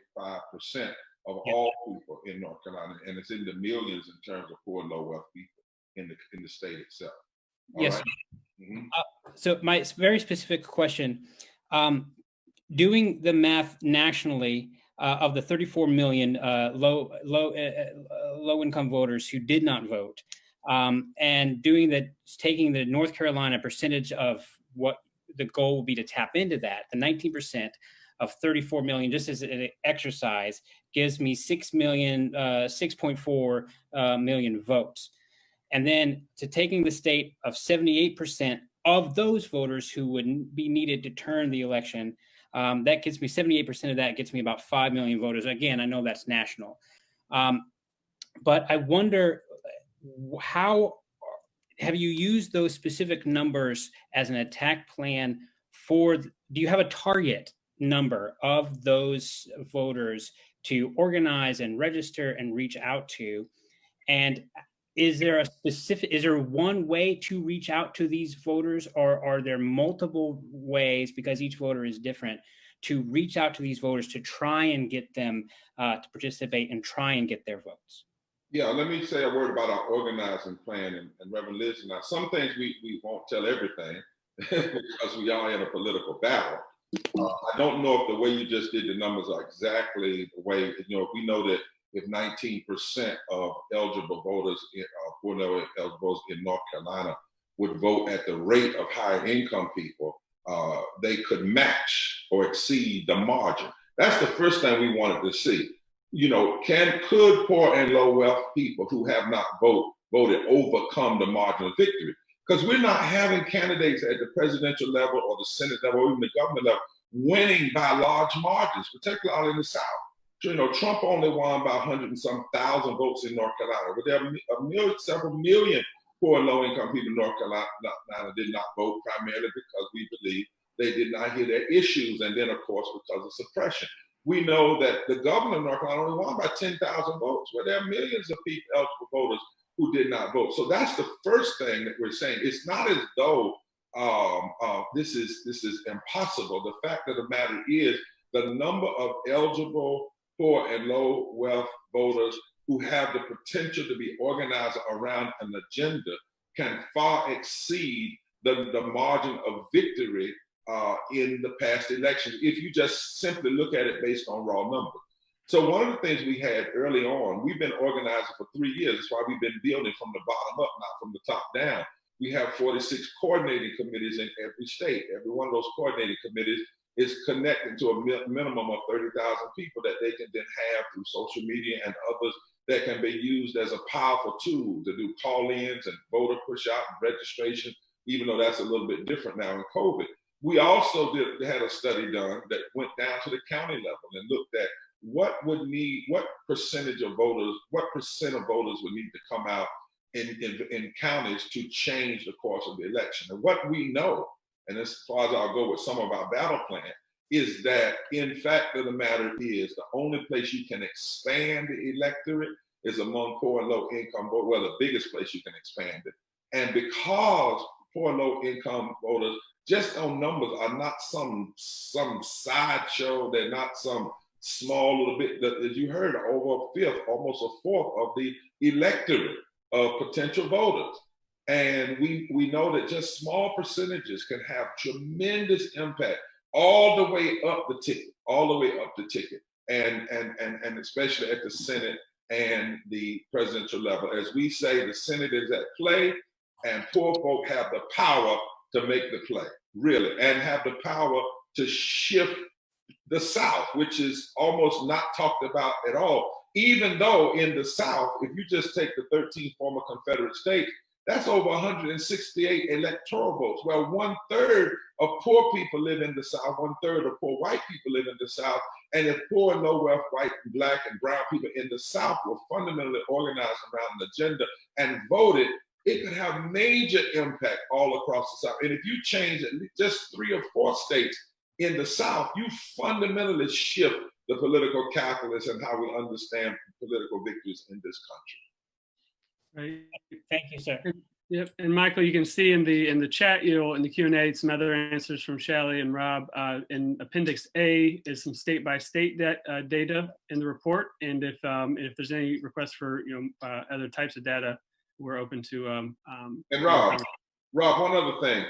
of all people in North Carolina, and it's in the millions in terms of poor and low wealth people in the state itself. Yes. Right. Mm-hmm. So my very specific question, doing the math nationally of the 34 million low income voters who did not vote, and taking the North Carolina percentage of what the goal will be to tap into that, the 19% of 34 million, just as an exercise, gives me 6.4 million votes. And then to taking the state of 78% of those voters who would be needed to turn the election, that gets me 78% of that gets me about 5 million voters. Again, I know that's national. But I wonder, how have you used those specific numbers as an attack plan for, do you have a target number of those voters to organize and register and reach out to? And is there one way to reach out to these voters, or are there multiple ways, because each voter is different, to reach out to these voters to try and get them to participate and try and get their votes? Yeah, let me say a word about our organizing plan, and Reverend Liz. Now, some things we won't tell everything because we are in a political battle. I don't know if the way you just did the numbers are exactly the way, we know that if 19% of eligible voters, poor eligible voters in North Carolina would vote at the rate of higher income people, they could match or exceed the margin. That's the first thing we wanted to see. Could poor and low wealth people who have not voted overcome the margin of victory? Because we're not having candidates at the presidential level or the Senate level or even the government level winning by large margins, particularly out in the South. Trump only won by 100 and some thousand votes in North Carolina, but there are several million poor and low income people in North Carolina did not vote, primarily because we believe they did not hear their issues, and then of course because of suppression. We know that the governor of North Carolina only won by 10,000 votes, where there are millions of people, eligible voters, who did not vote. So that's the first thing that we're saying. It's not as though this is impossible. The fact of the matter is the number of eligible poor and low wealth voters who have the potential to be organized around an agenda can far exceed the margin of victory in the past elections if you just simply look at it based on raw numbers. So one of the things we had early on, we've been organizing for 3 years. That's why we've been building from the bottom up, not from the top down. We have 46 coordinating committees in every state. Every one of those coordinating committees is connected to a minimum of 30,000 people that they can then have through social media and others that can be used as a powerful tool to do call-ins and voter push-out and registration, even though that's a little bit different now in COVID. We also had a study done that went down to the county level and looked at what percentage of voters, what percent of voters would need to come out in counties to change the course of the election. And what we know, and as far as I'll go with some of our battle plan, is that in fact of the matter is the only place you can expand the electorate is among poor and low income voters, well, the biggest place you can expand it. And because poor and low income voters, just on numbers, are not some sideshow, they're not some small little bit, as you heard, over a fifth, almost a fourth of the electorate of potential voters. And we know that just small percentages can have tremendous impact all the way up the ticket, and especially at the Senate and the presidential level. As we say, the Senate is at play, and poor folk have the power to make the play, really, and have the power to shift the South, which is almost not talked about at all. Even though in the South, if you just take the 13 former Confederate states, that's over 168 electoral votes. Well, 1/3 of poor people live in the South, 1/3 of poor white people live in the South. And if poor and low wealth white and black and brown people in the South were fundamentally organized around an agenda and voted, it could have major impact all across the South. And if you change at least just 3 or 4 states in the South, you fundamentally shift the political calculus and how we understand political victories in this country. Right. Thank you, sir. Yep. And Michael, you can see in the chat, in the Q&A, some other answers from Shally and Rob. In Appendix A is some state-by-state data in the report. And if there's any requests for other types of data, we're open to. And Rob, one other thing,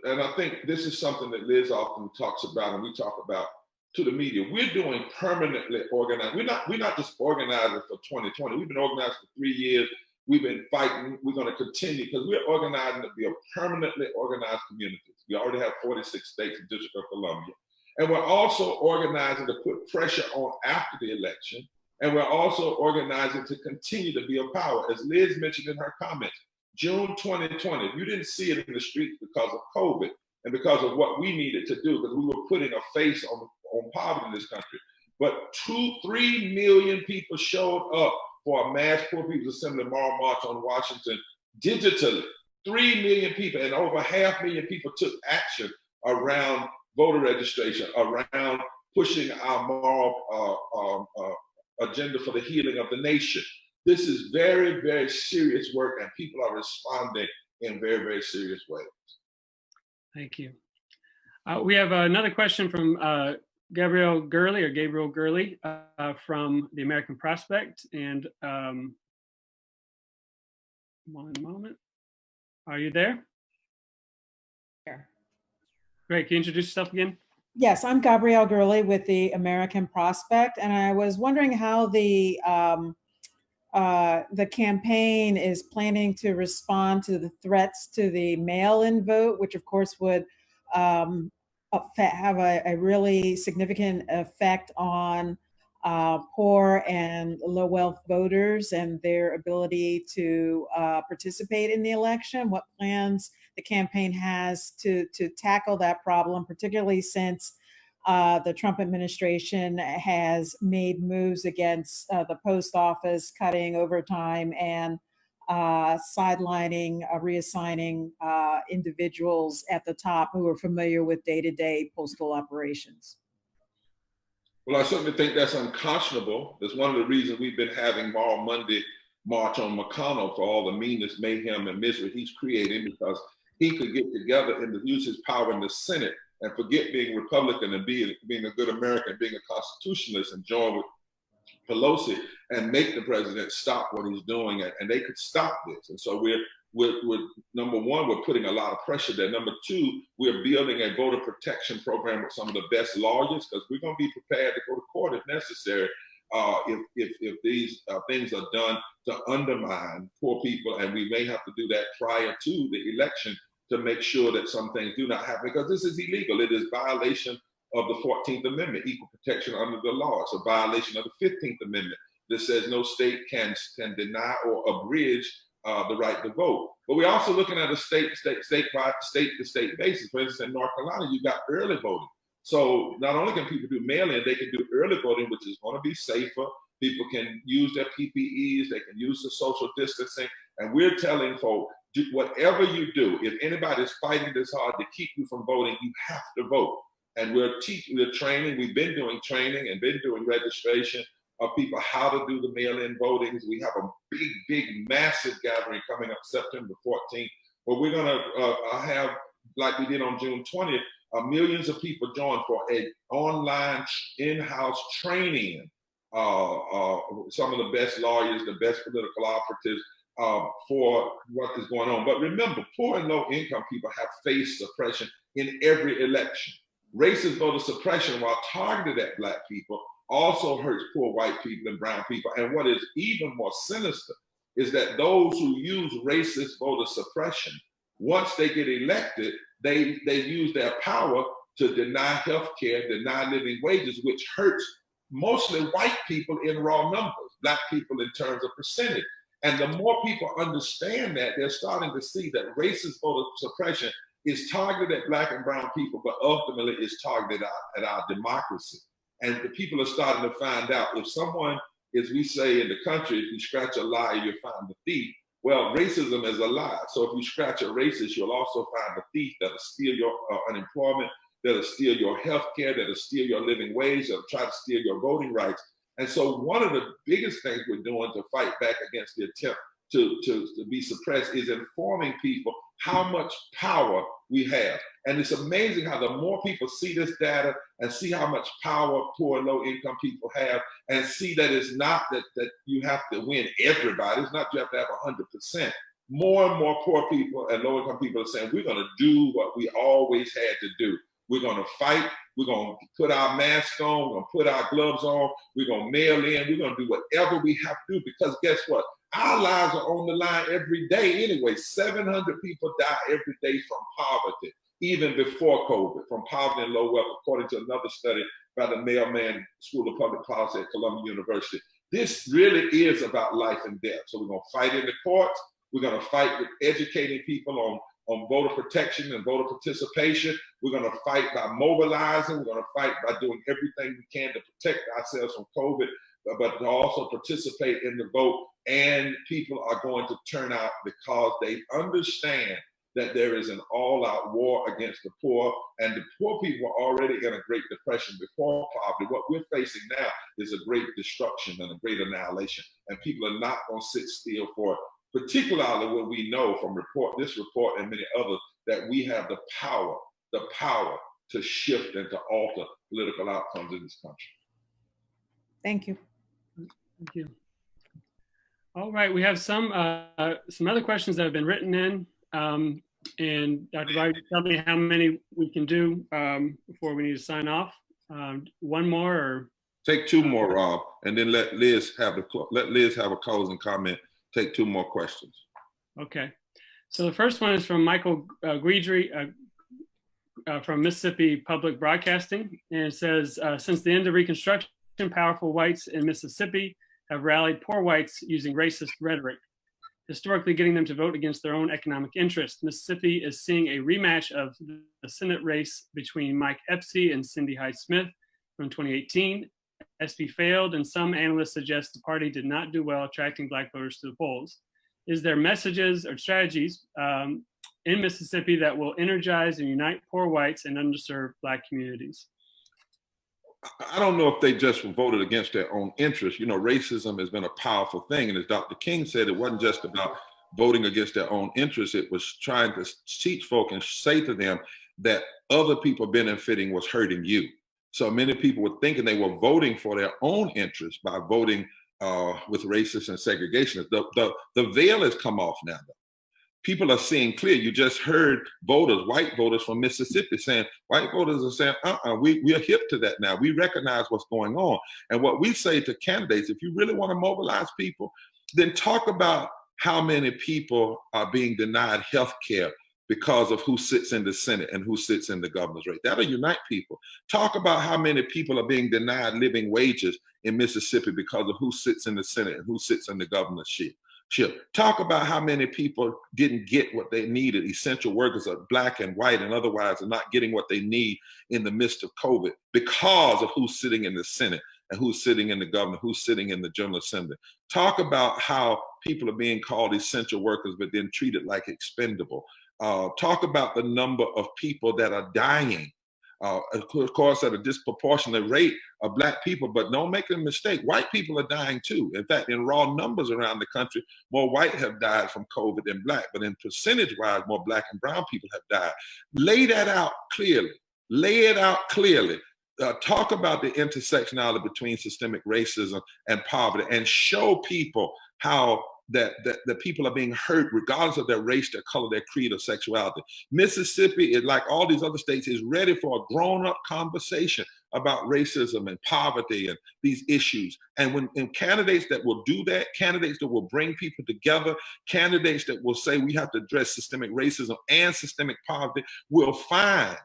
and I think this is something that Liz often talks about, and we talk about to the media. We're doing permanently organized. We're not just organizing for 2020. We've been organized for 3 years. We've been fighting. We're going to continue because we're organizing to be a permanently organized community. We already have 46 states and District of Columbia. And we're also organizing to put pressure on after the election. And we're also organizing to continue to be a power. As Liz mentioned in her comments, June 2020, you didn't see it in the streets because of COVID and because of what we needed to do, because we were putting a face on poverty in this country. But 2-3 million people showed up for a mass Poor People's Assembly Moral March on Washington digitally. 3 million people, and over 500,000 people took action around voter registration, around pushing our moral agenda for the healing of the nation. This is very, very serious work, and people are responding in very, very serious ways. Thank you. We have another question from Gabriel Gurley from the American Prospect. And one moment. Are you there? Here. Great. Can you introduce yourself again? Yes, I'm Gabrielle Gurley with the American Prospect, and I was wondering how the campaign is planning to respond to the threats to the mail-in vote, which of course would have a really significant effect on poor and low wealth voters and their ability to participate in the election. What plans the campaign has to tackle that problem, particularly since the Trump administration has made moves against the post office, cutting overtime and sidelining, reassigning individuals at the top who are familiar with day-to-day postal operations. Well, I certainly think that's unconscionable. That's one of the reasons we've been having Moral Monday march on McConnell for all the meanness, mayhem, and misery he's creating, because he could get together and use his power in the Senate and forget being Republican and being a good American, being a constitutionalist, and join with Pelosi and make the president stop what he's doing, and they could stop this. And so we're number one, we're putting a lot of pressure there. Number two, we're building a voter protection program with some of the best lawyers, because we're going to be prepared to go to court if necessary. If these things are done to undermine poor people, and we may have to do that prior to the election to make sure that some things do not happen, because this is illegal. It is violation of the 14th Amendment, equal protection under the law. It's a violation of the 15th Amendment that says no state can deny or abridge the right to vote. But we're also looking at a state-to-state basis. For instance, in North Carolina, you got early voting. So not only can people do mail-in, they can do early voting, which is going to be safer. People can use their PPEs, they can use the social distancing, and we're telling folks, whatever you do, if anybody's fighting this hard to keep you from voting, you have to vote. And we're training, we've been doing training and been doing registration of people how to do the mail-in votings. We have a big, massive gathering coming up September 14th, where we're gonna have, like we did on June 20th, millions of people join for an online in-house training. Some of the best lawyers, the best political operatives for what is going on. But remember, poor and low income people have faced suppression in every election. Racist voter suppression, while targeted at Black people, also hurts poor white people and brown people. And what is even more sinister is that those who use racist voter suppression, once they get elected, they use their power to deny health care, deny living wages, which hurts mostly white people in raw numbers, Black people in terms of percentage. And the more people understand that, they're starting to see that racist voter suppression is targeted at Black and brown people, but ultimately is targeted at our democracy. And the people are starting to find out, if someone, as we say in the country, if you scratch a liar, you'll find the thief. Well, racism is a lie. So if you scratch a racist, you'll also find a thief that'll steal your unemployment, that'll steal your health care, that'll steal your living wage, that'll try to steal your voting rights. And so one of the biggest things we're doing to fight back against the attempt to be suppressed is informing people how much power we have. And it's amazing how the more people see this data and see how much power poor and low income people have, and see that it's not that you have to win everybody, it's not you have to have 100%. More and more poor people and low income people are saying, we're gonna do what we always had to do. We're gonna fight, we're gonna put our mask on, we're gonna put our gloves on, we're gonna mail in, we're gonna do whatever we have to do, because guess what? Our lives are on the line every day anyway. 700 people die every day from poverty, even before COVID, from poverty and low wealth, according to another study by the Mailman School of Public Policy at Columbia University. This really is about life and death. So we're gonna fight in the courts. We're gonna fight with educating people on voter protection and voter participation. We're gonna fight by mobilizing. We're gonna fight by doing everything we can to protect ourselves from COVID, but to also participate in the vote. And people are going to turn out because they understand that there is an all-out war against the poor, and the poor people were already in a Great Depression before poverty. What we're facing now is a great destruction and a great annihilation, and people are not going to sit still for it, particularly when we know from this report and many others that we have the power to shift and to alter political outcomes in this country. Thank you. Thank you. All right, we have some other questions that have been written in. And Dr. Barber, tell me how many we can do before we need to sign off. One more, or take two more, Rob, and then let Liz have a closing comment. Take two more questions. Okay. So the first one is from Michael Guidry from Mississippi Public Broadcasting, and it says, since the end of Reconstruction, powerful whites in Mississippi have rallied poor whites using racist rhetoric, historically getting them to vote against their own economic interests. Mississippi is seeing a rematch of the Senate race between Mike Epstein and Cindy Hyde-Smith from 2018. Espy failed, and some analysts suggest the party did not do well attracting Black voters to the polls. Is there messages or strategies in Mississippi that will energize and unite poor whites and underserved Black communities? I don't know if they just voted against their own interests. You know, racism has been a powerful thing. And as Dr. King said, it wasn't just about voting against their own interests. It was trying to teach folk and say to them that other people benefiting was hurting you. So many people were thinking they were voting for their own interests by voting with racists and segregationists. The veil has come off now, though. People are seeing clear. You just heard voters, white voters from Mississippi saying, white voters are saying, we are hip to that now. We recognize what's going on. And what we say to candidates, if you really want to mobilize people, then talk about how many people are being denied health care because of who sits in the Senate and who sits in the governor's race. That'll unite people. Talk about how many people are being denied living wages in Mississippi because of who sits in the Senate and who sits in the governorship. Talk about how many people didn't get what they needed. Essential workers are Black and white and otherwise are not getting what they need in the midst of COVID because of who's sitting in the Senate and who's sitting in the governor, who's sitting in the General Assembly. Talk about how people are being called essential workers but then treated like expendable. Talk about the number of people that are dying. Of course, at a disproportionate rate of Black people, but don't make a mistake, white people are dying too. In fact, in raw numbers around the country, more white have died from COVID than Black, but in percentage-wise, more Black and brown people have died. Lay that out clearly. Lay it out clearly. Talk about the intersectionality between systemic racism and poverty and show people how that people are being hurt regardless of their race, their color, their creed, or sexuality. Mississippi, is like all these other states, is ready for a grown-up conversation about racism and poverty and these issues. And when candidates that will do that, candidates that will bring people together, candidates that will say we have to address systemic racism and systemic poverty, will find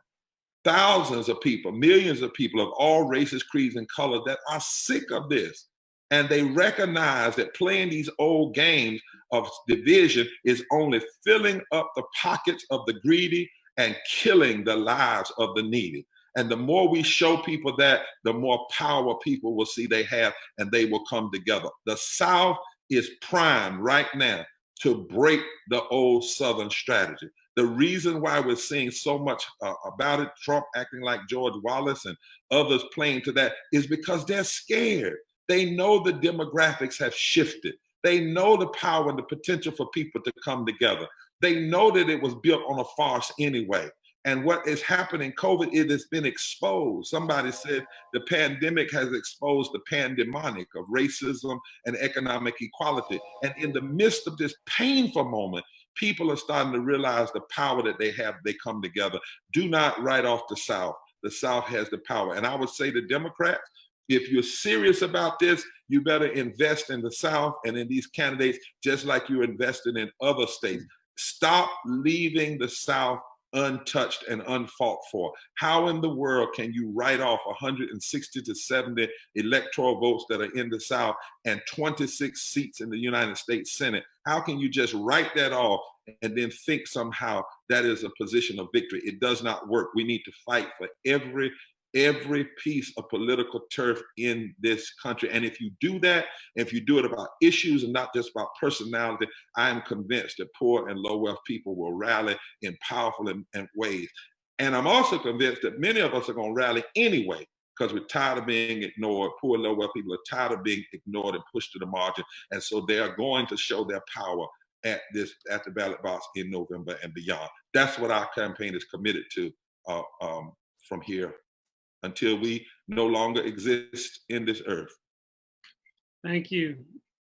thousands of people, millions of people of all races, creeds, and colors that are sick of this. And they recognize that playing these old games of division is only filling up the pockets of the greedy and killing the lives of the needy. And the more we show people that, the more power people will see they have, and they will come together. The South is primed right now to break the old Southern strategy. The reason why we're seeing so much about it, Trump acting like George Wallace and others playing to that, is because they're scared. They know the demographics have shifted. They know the power and the potential for people to come together. They know that it was built on a farce anyway. And what is happening, COVID, it has been exposed. Somebody said the pandemic has exposed the pandemonic of racism and economic equality. And in the midst of this painful moment, people are starting to realize the power that they have. They come together. Do not write off the South. The South has the power. And I would say to Democrats, if you're serious about this, you better invest in the South and in these candidates, just like you invested in other states. Stop leaving the South untouched and unfought for. How in the world can you write off 160 to 70 electoral votes that are in the South and 26 seats in the United States Senate? How can you just write that off and then think somehow that is a position of victory? It does not work. We need to fight for every piece of political turf in this country. And if you do that, if you do it about issues and not just about personality, I am convinced that poor and low wealth people will rally in powerful ways. And I'm also convinced that many of us are going to rally anyway, because we're tired of being ignored. Poor and low wealth people are tired of being ignored and pushed to the margin. And so they are going to show their power at the ballot box in November and beyond. That's what our campaign is committed to from here until we no longer exist in this earth. Thank you,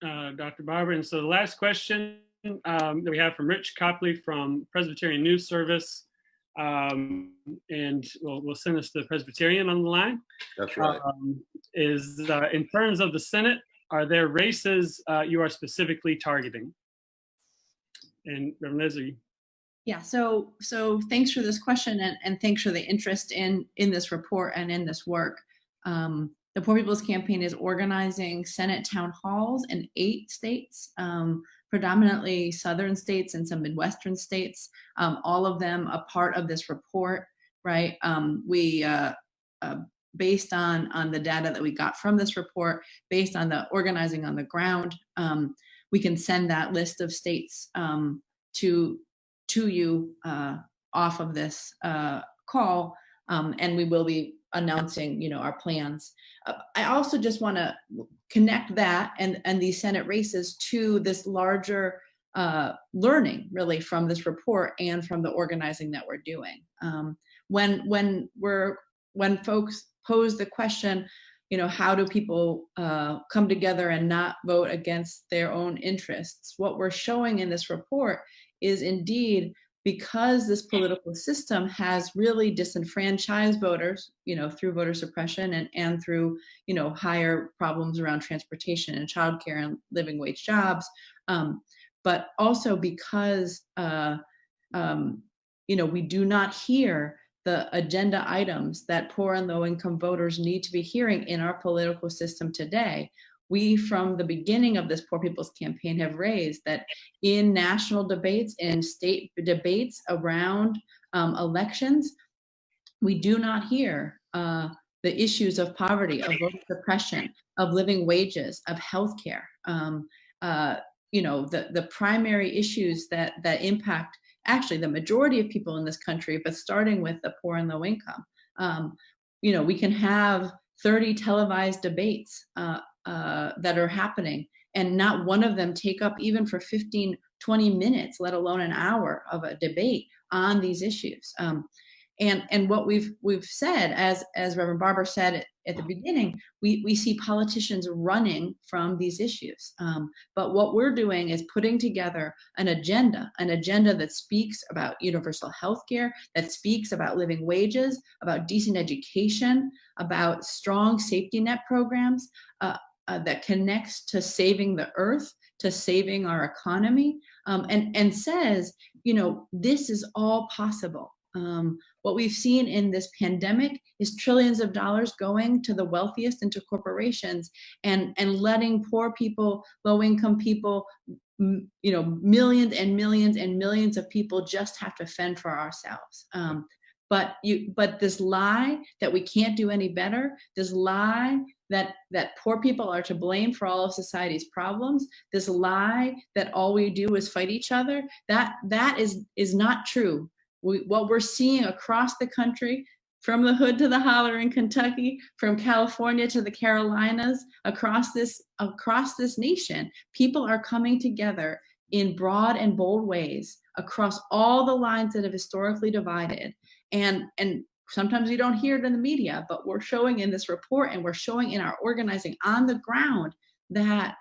Dr. Barber. And so the last question that we have from Rich Copley from Presbyterian News Service, and we'll send this to the Presbyterian on the line. That's right. Is in terms of the Senate, are there races you are specifically targeting? And Reverend Leslie. Yeah, so thanks for this question and thanks for the interest in this report and in this work. The Poor People's Campaign is organizing Senate town halls in 8 states, predominantly southern states and some Midwestern states, all of them a part of this report, right? We, based on the data that we got from this report, based on the organizing on the ground, we can send that list of states to you off of this call, and we will be announcing, our plans. I also just want to connect that and these Senate races to this larger learning, really, from this report and from the organizing that we're doing. When folks pose the question, how do people come together and not vote against their own interests? What we're showing in this report is indeed, because this political system has really disenfranchised voters, through voter suppression and through, higher problems around transportation and childcare and living wage jobs, but also because, we do not hear the agenda items that poor and low-income voters need to be hearing in our political system today. We, from the beginning of this Poor People's Campaign, have raised that in national debates and state debates around elections, we do not hear the issues of poverty, of voter suppression, of living wages, of healthcare. The primary issues that impact actually the majority of people in this country, but starting with the poor and low income. We can have 30 televised debates that are happening, and not one of them take up even for 15, 20 minutes, let alone an hour of a debate on these issues. And what we've said, as Reverend Barber said at the beginning, we see politicians running from these issues. But what we're doing is putting together an agenda that speaks about universal health care, that speaks about living wages, about decent education, about strong safety net programs, that connects to saving the earth, to saving our economy, and says, this is all possible. What we've seen in this pandemic is trillions of dollars going to the wealthiest and to corporations, and letting poor people, low-income people, millions and millions and millions of people just have to fend for ourselves. But this lie that we can't do any better, this lie that poor people are to blame for all of society's problems, this lie that all we do is fight each other, that is not true. What we're seeing across the country, from the hood to the holler in Kentucky, from California to the Carolinas, across this nation, people are coming together in broad and bold ways across all the lines that have historically divided. And sometimes you don't hear it in the media, but we're showing in this report, and we're showing in our organizing on the ground, that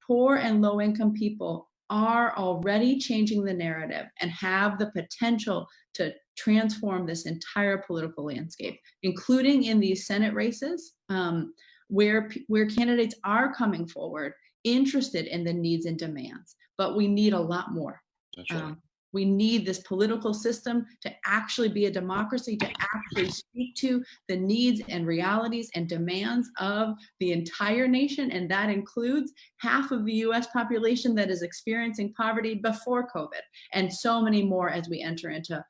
poor and low-income people are already changing the narrative and have the potential to transform this entire political landscape, including in these Senate races, where candidates are coming forward interested in the needs and demands. But we need a lot more. That's right. We need this political system to actually be a democracy, to actually speak to the needs and realities and demands of the entire nation. And that includes half of the US population that is experiencing poverty before COVID, and so many more as we enter into,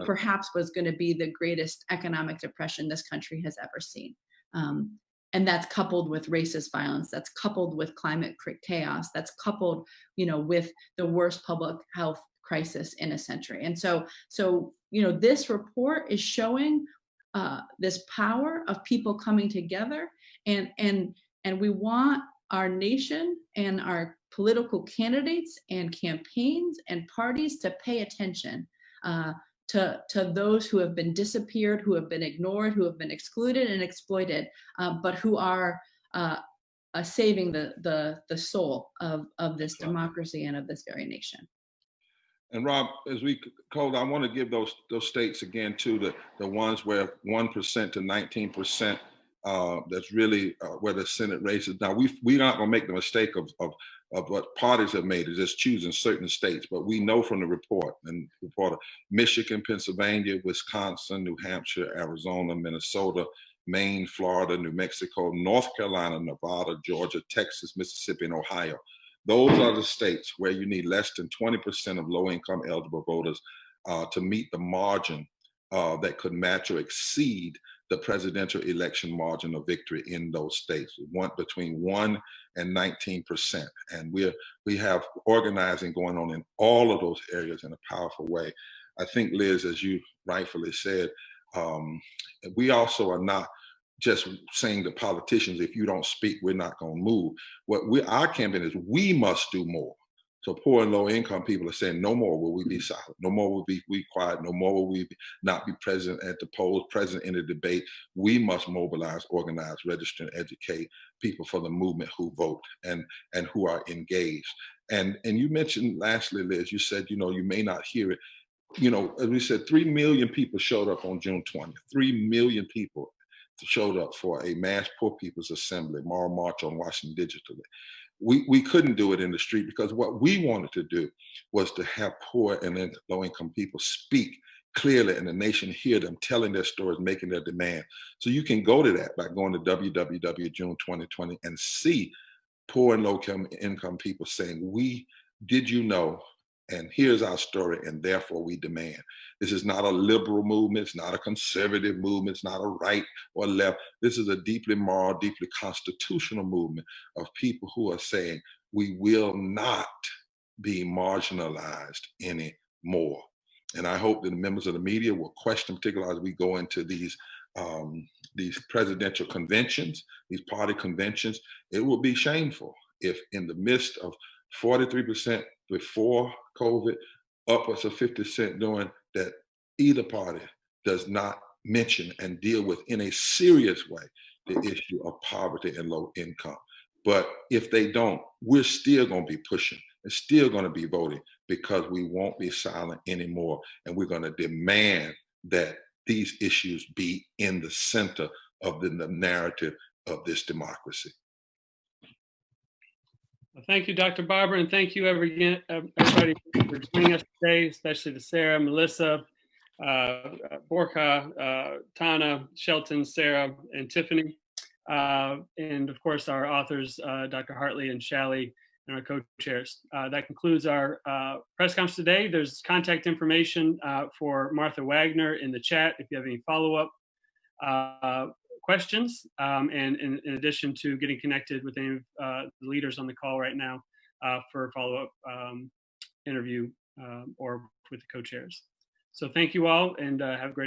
perhaps what's going to be the greatest economic depression this country has ever seen. And that's coupled with racist violence, that's coupled with climate chaos, that's coupled, with the worst public health crisis in a century. And so this report is showing this power of people coming together, and we want our nation and our political candidates and campaigns and parties to pay attention to those who have been disappeared, who have been ignored, who have been excluded and exploited, but who are saving the soul of this democracy and of this very nation. And Rob, as we close, I want to give those states again too, the ones where 1% to 19%, that's really where the Senate races. Now we're not going to make the mistake of what parties have made, is just choosing certain states. But we know from the report of Michigan, Pennsylvania, Wisconsin, New Hampshire, Arizona, Minnesota, Maine, Florida, New Mexico, North Carolina, Nevada, Georgia, Texas, Mississippi, and Ohio. Those are the states where you need less than 20% of low-income eligible voters to meet the margin that could match or exceed the presidential election margin of victory in those states. We want between 1 and 19%. And we have organizing going on in all of those areas in a powerful way. I think, Liz, as you rightfully said, We also are not just saying to politicians, if you don't speak, we're not going to move. Our campaign is we must do more. So poor and low income people are saying, no more will we be silent. No more will we quiet. No more will we not be present at the polls, present in the debate. We must mobilize, organize, register, and educate people for the movement who vote and who are engaged. And you mentioned lastly, Liz, you said, you may not hear it. As we said, 3 million people showed up on June 20th. 3 million people showed up for a mass Poor People's Assembly, Moral March on Washington digitally. We couldn't do it in the street because what we wanted to do was to have poor and low-income people speak clearly and the nation hear them telling their stories, making their demand. So you can go to that by going to www.june2020 and see poor and low-income people saying, did you know? And here's our story, and therefore we demand. This is not a liberal movement. It's not a conservative movement. It's not a right or left. This is a deeply moral, deeply constitutional movement of people who are saying we will not be marginalized anymore. And I hope that the members of the media will question, particularly as we go into these presidential conventions, these party conventions. It will be shameful if in the midst of 43% before COVID, upwards of 50% during, that either party does not mention and deal with in a serious way the issue of poverty and low income. But if they don't, we're still going to be pushing and still going to be voting because we won't be silent anymore. And we're going to demand that these issues be in the center of the narrative of this democracy. Well, thank you, Dr. Barber, and thank you everybody for joining us today, especially to Sarah, Melissa, Borka, Tana, Shelton, Sarah, and Tiffany. And of course, our authors, Dr. Hartley and Shally, and our co-chairs. That concludes our press conference today. There's contact information for Martha Wagner in the chat if you have any follow-up questions, and in addition to getting connected with any of the leaders on the call right now for a follow-up interview or with the co-chairs. So thank you all, and have a great